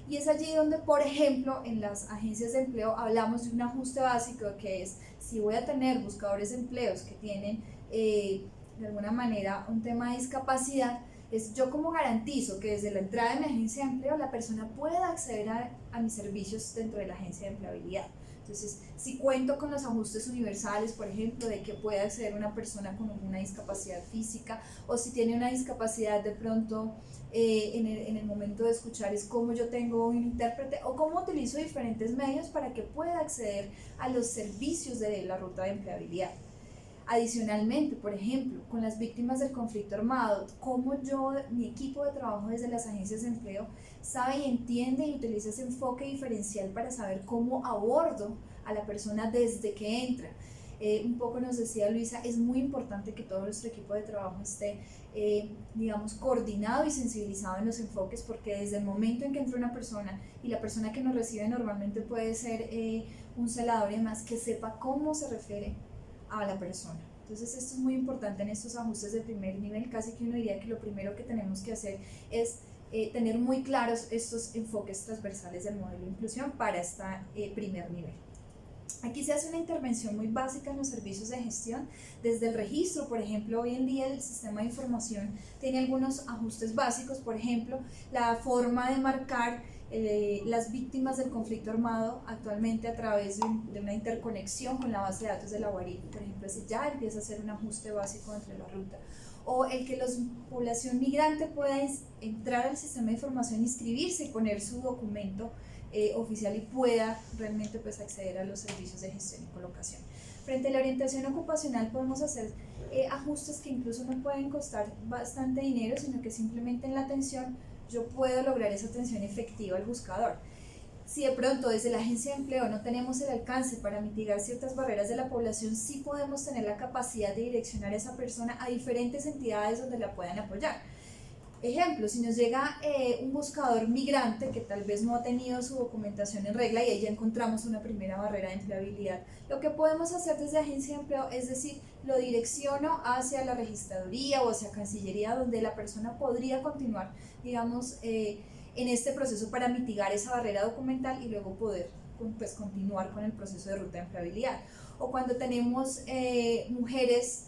Y es allí donde, por ejemplo, en las agencias de empleo hablamos de un ajuste básico que es, si voy a tener buscadores de empleos que tienen de alguna manera un tema de discapacidad, es yo como garantizo que desde la entrada de mi agencia de empleo la persona pueda acceder a mis servicios dentro de la agencia de empleabilidad. Entonces, si cuento con los ajustes universales, por ejemplo, de que pueda acceder una persona con una discapacidad física, o si tiene una discapacidad de pronto en el momento de escuchar, es cómo yo tengo un intérprete o cómo utilizo diferentes medios para que pueda acceder a los servicios de la ruta de empleabilidad. Adicionalmente, por ejemplo, con las víctimas del conflicto armado, cómo mi equipo de trabajo desde las agencias de empleo sabe y entiende y utiliza ese enfoque diferencial para saber cómo abordo a la persona desde que entra. Un poco nos decía Luisa, es muy importante que todo nuestro equipo de trabajo esté, digamos, coordinado y sensibilizado en los enfoques, porque desde el momento en que entra una persona y la persona que nos recibe normalmente puede ser un celador y demás, que sepa cómo se refiere a la persona. Entonces esto es muy importante en estos ajustes de primer nivel. Casi que uno diría que lo primero que tenemos que hacer es tener muy claros estos enfoques transversales del modelo de inclusión para este primer nivel. Aquí se hace una intervención muy básica en los servicios de gestión, desde el registro. Por ejemplo, hoy en día el sistema de información tiene algunos ajustes básicos, por ejemplo, la forma de marcar las víctimas del conflicto armado actualmente a través de una interconexión con la base de datos de la UARIC, por ejemplo, ese ya empieza a ser un ajuste básico entre la ruta, o el que la población migrante pueda entrar al sistema de información, inscribirse y poner su documento oficial y pueda realmente pues acceder a los servicios de gestión y colocación. Frente a la orientación ocupacional podemos hacer ajustes que incluso no pueden costar bastante dinero, sino que simplemente en la atención yo puedo lograr esa atención efectiva al buscador. Si de pronto desde la agencia de empleo no tenemos el alcance para mitigar ciertas barreras de la población, sí podemos tener la capacidad de direccionar a esa persona a diferentes entidades donde la puedan apoyar. Ejemplo, si nos llega un buscador migrante que tal vez no ha tenido su documentación en regla y ahí ya encontramos una primera barrera de empleabilidad, lo que podemos hacer desde agencia de empleo es decir, lo direcciono hacia la registraduría o hacia Cancillería, donde la persona podría continuar, digamos, en este proceso para mitigar esa barrera documental y luego poder pues, continuar con el proceso de ruta de empleabilidad. O cuando tenemos mujeres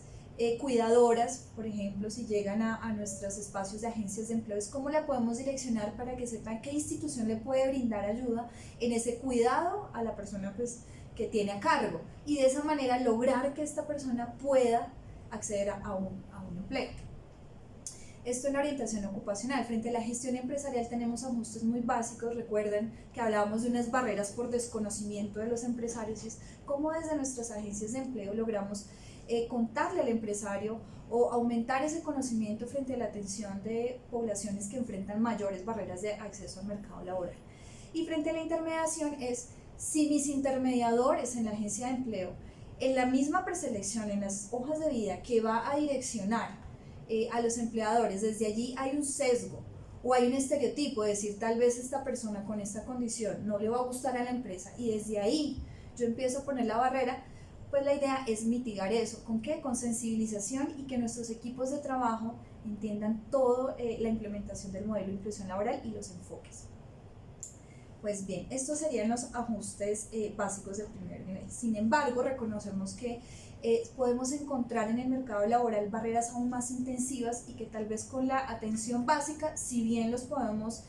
cuidadoras, por ejemplo, si llegan a nuestros espacios de agencias de empleo, es cómo la podemos direccionar para que sepan qué institución le puede brindar ayuda en ese cuidado a la persona pues, que tiene a cargo, y de esa manera lograr que esta persona pueda acceder a un empleo. Esto en la orientación ocupacional. Frente a la gestión empresarial tenemos ajustes muy básicos. Recuerden que hablábamos de unas barreras por desconocimiento de los empresarios, y es cómo desde nuestras agencias de empleo logramos contarle al empresario o aumentar ese conocimiento frente a la atención de poblaciones que enfrentan mayores barreras de acceso al mercado laboral. Y frente a la intermediación es si mis intermediadores en la agencia de empleo, en la misma preselección, en las hojas de vida que va a direccionar a los empleadores, desde allí hay un sesgo o hay un estereotipo de decir tal vez esta persona con esta condición no le va a gustar a la empresa, y desde ahí yo empiezo a poner la barrera. Pues la idea es mitigar eso. ¿Con qué? Con sensibilización y que nuestros equipos de trabajo entiendan toda la implementación del modelo de inclusión laboral y los enfoques. Pues bien, estos serían los ajustes básicos del primer nivel. Sin embargo, reconocemos que podemos encontrar en el mercado laboral barreras aún más intensivas y que tal vez con la atención básica, si bien los podemos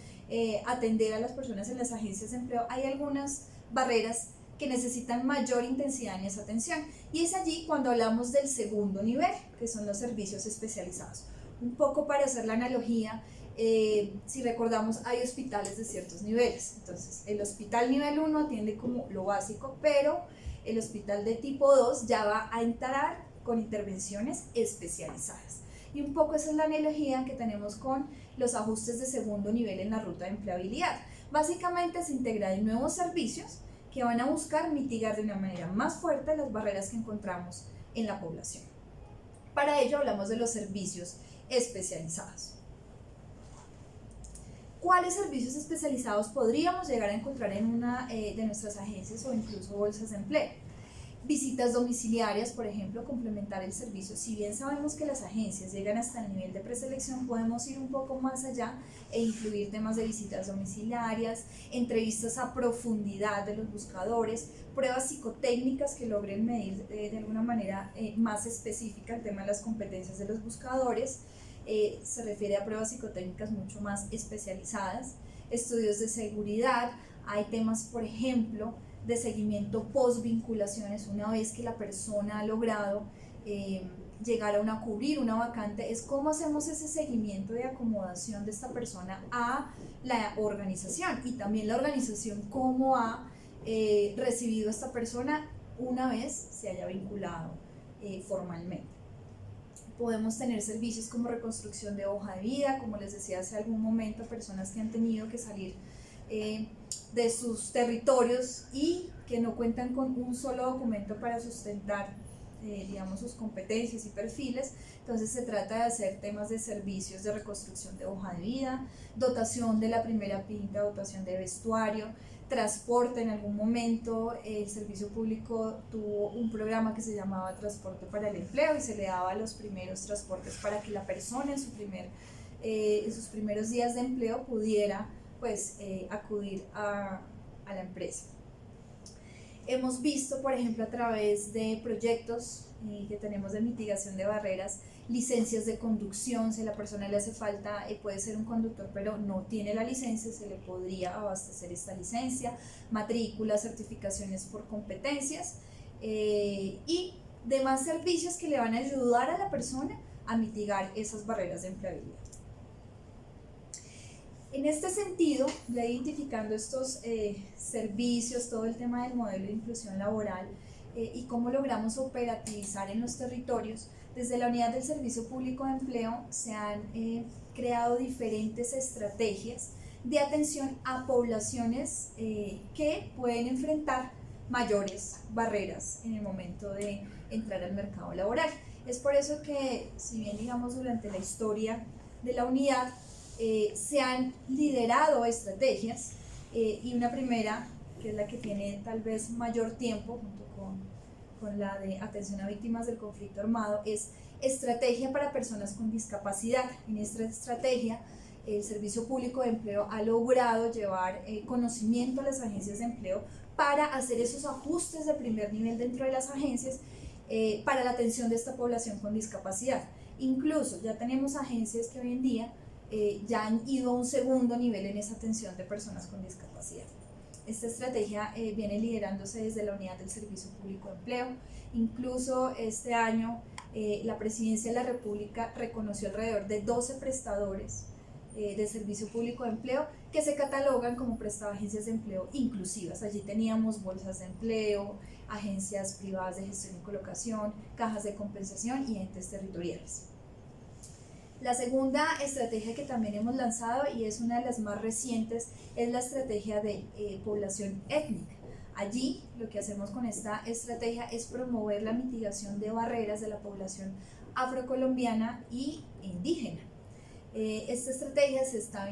atender a las personas en las agencias de empleo, hay algunas barreras que necesitan mayor intensidad en esa atención, y es allí cuando hablamos del segundo nivel, que son los servicios especializados. Un poco para hacer la analogía, Si recordamos, hay hospitales de ciertos niveles. Entonces, el hospital nivel 1 atiende como lo básico, pero el hospital de tipo 2 ya va a entrar con intervenciones especializadas. Y un poco esa es la analogía que tenemos con los ajustes de segundo nivel en la ruta de empleabilidad. Básicamente se integran nuevos servicios que van a buscar mitigar de una manera más fuerte las barreras que encontramos en la población. Para ello hablamos de los servicios especializados. ¿Cuáles servicios especializados podríamos llegar a encontrar en una de nuestras agencias o incluso bolsas de empleo? Visitas domiciliarias, por ejemplo, complementar el servicio. Si bien sabemos que las agencias llegan hasta el nivel de preselección, podemos ir un poco más allá e incluir temas de visitas domiciliarias, entrevistas a profundidad de los buscadores, pruebas psicotécnicas que logren medir de alguna manera más específica el tema de las competencias de los buscadores. Se refiere a pruebas psicotécnicas mucho más especializadas, estudios de seguridad. Hay temas, por ejemplo, de seguimiento post vinculaciones. Una vez que la persona ha logrado llegar a cubrir una vacante, es cómo hacemos ese seguimiento de acomodación de esta persona a la organización, y también la organización cómo ha recibido a esta persona una vez se haya vinculado formalmente. Podemos tener servicios como reconstrucción de hoja de vida, como les decía hace algún momento, personas que han tenido que salir de sus territorios y que no cuentan con un solo documento para sustentar digamos, sus competencias y perfiles. Entonces se trata de hacer temas de servicios de reconstrucción de hoja de vida, dotación de la primera pinta, dotación de vestuario, transporte. En algún momento el servicio público tuvo un programa que se llamaba Transporte para el Empleo y se le daba los primeros transportes para que la persona en sus primeros días de empleo pudiera pues acudir a la empresa. Hemos visto, por ejemplo, a través de proyectos que tenemos de mitigación de barreras, licencias de conducción. Si a la persona le hace falta, puede ser un conductor pero no tiene la licencia, se le podría abastecer esta licencia, matrículas, certificaciones por competencias y demás servicios que le van a ayudar a la persona a mitigar esas barreras de empleabilidad. En este sentido, ya identificando estos servicios, todo el tema del modelo de inclusión laboral y cómo logramos operativizar en los territorios, desde la Unidad del Servicio Público de Empleo se han creado diferentes estrategias de atención a poblaciones que pueden enfrentar mayores barreras en el momento de entrar al mercado laboral. Es por eso que, si bien digamos durante la historia de la unidad, se han liderado estrategias y una primera, que es la que tiene tal vez mayor tiempo junto con la de atención a víctimas del conflicto armado, es estrategia para personas con discapacidad. En esta estrategia el Servicio Público de Empleo ha logrado llevar conocimiento a las agencias de empleo para hacer esos ajustes de primer nivel dentro de las agencias para la atención de esta población con discapacidad. Incluso ya tenemos agencias que hoy en día ya han ido a un segundo nivel en esa atención de personas con discapacidad. Esta estrategia viene liderándose desde la Unidad del Servicio Público de Empleo. Incluso este año la Presidencia de la República reconoció alrededor de 12 prestadores de Servicio Público de Empleo que se catalogan como agencias de empleo inclusivas. Allí teníamos bolsas de empleo, agencias privadas de gestión y colocación, cajas de compensación y entes territoriales. La segunda estrategia que también hemos lanzado, y es una de las más recientes, es la estrategia de población étnica. Allí lo que hacemos con esta estrategia es promover la mitigación de barreras de la población afrocolombiana y indígena. Esta estrategia se está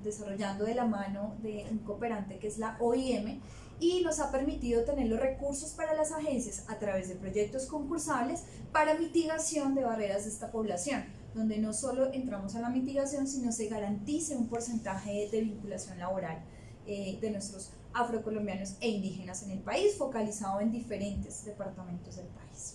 desarrollando de la mano de un cooperante que es la OIM y nos ha permitido tener los recursos para las agencias a través de proyectos concursables para mitigación de barreras de esta población, donde no solo entramos a la mitigación, sino se garantice un porcentaje de vinculación laboral de nuestros afrocolombianos e indígenas en el país, focalizado en diferentes departamentos del país.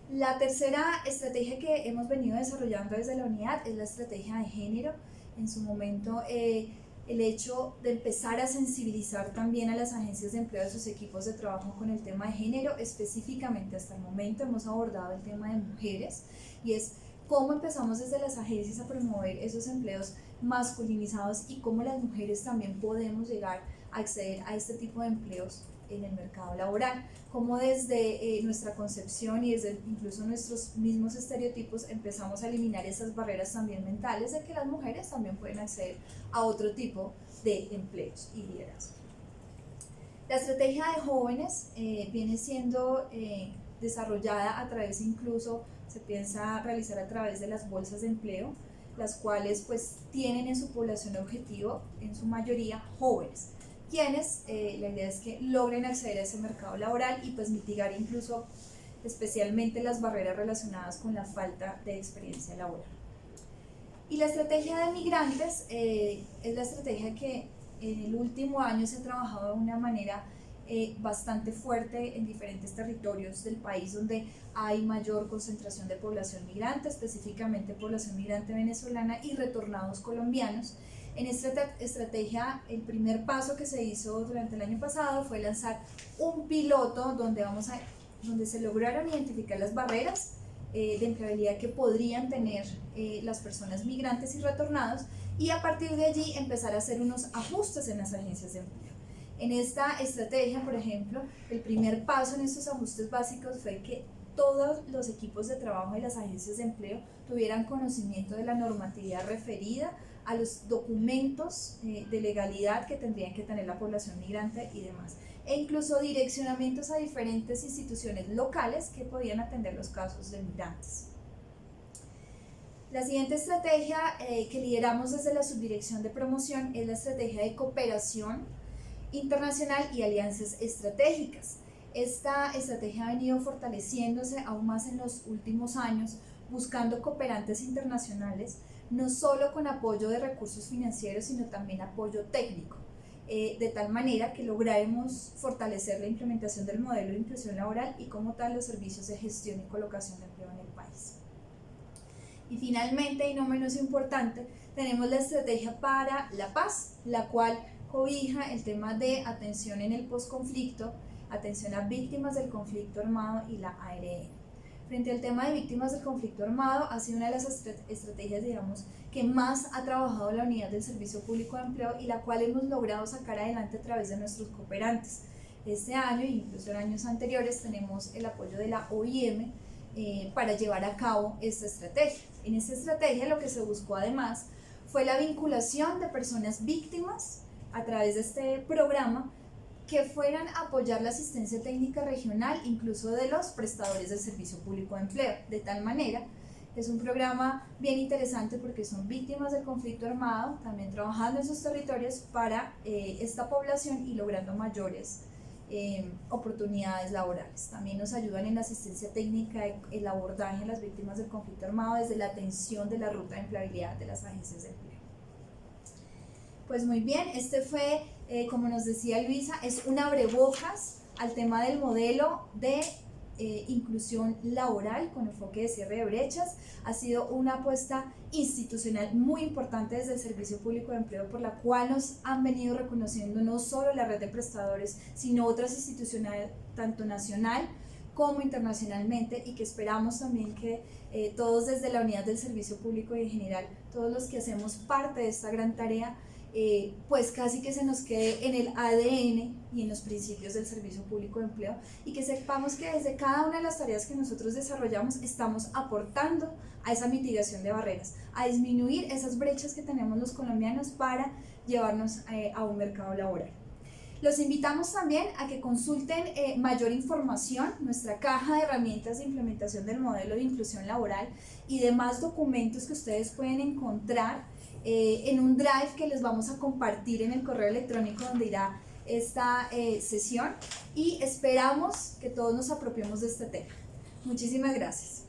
La tercera estrategia que hemos venido desarrollando desde la unidad es la estrategia de género. En su momento, el hecho de empezar a sensibilizar también a las agencias de empleo de sus equipos de trabajo con el tema de género. Específicamente hasta el momento hemos abordado el tema de mujeres, y es cómo empezamos desde las agencias a promover esos empleos masculinizados y cómo las mujeres también podemos llegar a acceder a este tipo de empleos en el mercado laboral, cómo desde nuestra concepción y desde incluso nuestros mismos estereotipos empezamos a eliminar esas barreras también mentales de que las mujeres también pueden acceder a otro tipo de empleos y liderazgo. La estrategia de jóvenes viene siendo desarrollada a través, incluso se piensa realizar a través de las bolsas de empleo, las cuales pues tienen en su población objetivo en su mayoría jóvenes, quienes la idea es que logren acceder a ese mercado laboral y pues mitigar incluso especialmente las barreras relacionadas con la falta de experiencia laboral. Y la estrategia de migrantes es la estrategia que en el último año se ha trabajado de una manera bastante fuerte en diferentes territorios del país donde hay mayor concentración de población migrante, específicamente población migrante venezolana y retornados colombianos. En esta estrategia, el primer paso que se hizo durante el año pasado fue lanzar un piloto donde se lograron identificar las barreras de empleabilidad que podrían tener las personas migrantes y retornados, y a partir de allí empezar a hacer unos ajustes en las agencias de empleo. En esta estrategia, por ejemplo, el primer paso en estos ajustes básicos fue que todos los equipos de trabajo de las agencias de empleo tuvieran conocimiento de la normatividad referida a los documentos de legalidad que tendrían que tener la población migrante y demás, e incluso direccionamientos a diferentes instituciones locales que podían atender los casos de migrantes. La siguiente estrategia que lideramos desde la Subdirección de Promoción es la estrategia de cooperación internacional y alianzas estratégicas. Esta estrategia ha venido fortaleciéndose aún más en los últimos años, buscando cooperantes internacionales, no solo con apoyo de recursos financieros, sino también apoyo técnico, de tal manera que lograremos fortalecer la implementación del modelo de inclusión laboral y como tal los servicios de gestión y colocación de empleo en el país. Y finalmente, y no menos importante, tenemos la estrategia para la paz, la cual cobija el tema de atención en el posconflicto, atención a víctimas del conflicto armado y la ARN. Frente al tema de víctimas del conflicto armado, ha sido una de las estrategias, digamos, que más ha trabajado la unidad del Servicio Público de Empleo y la cual hemos logrado sacar adelante a través de nuestros cooperantes. Este año, e incluso en años anteriores, tenemos el apoyo de la OIM para llevar a cabo esta estrategia. En esta estrategia lo que se buscó además fue la vinculación de personas víctimas a través de este programa que fueran a apoyar la asistencia técnica regional, incluso de los prestadores del Servicio Público de Empleo. De tal manera, es un programa bien interesante porque son víctimas del conflicto armado, también trabajando en sus territorios para esta población y logrando mayores oportunidades laborales. También nos ayudan en la asistencia técnica, el abordaje de las víctimas del conflicto armado desde la atención de la ruta de empleabilidad de las agencias de empleo. Pues muy bien, este fue, como nos decía Luisa, es un abrebocas al tema del modelo de inclusión laboral con enfoque de cierre de brechas. Ha sido una apuesta institucional muy importante desde el Servicio Público de Empleo, por la cual nos han venido reconociendo no solo la red de prestadores, sino otras instituciones, tanto nacional como internacionalmente, y que esperamos también que todos desde la unidad del Servicio Público y en general, todos los que hacemos parte de esta gran tarea, pues casi que se nos quede en el ADN y en los principios del Servicio Público de Empleo, y que sepamos que desde cada una de las tareas que nosotros desarrollamos estamos aportando a esa mitigación de barreras, a disminuir esas brechas que tenemos los colombianos para llevarnos a un mercado laboral. Los invitamos también a que consulten mayor información, nuestra caja de herramientas de implementación del modelo de inclusión laboral y demás documentos que ustedes pueden encontrar en un drive que les vamos a compartir en el correo electrónico donde irá esta sesión, y esperamos que todos nos apropiemos de este tema. Muchísimas gracias.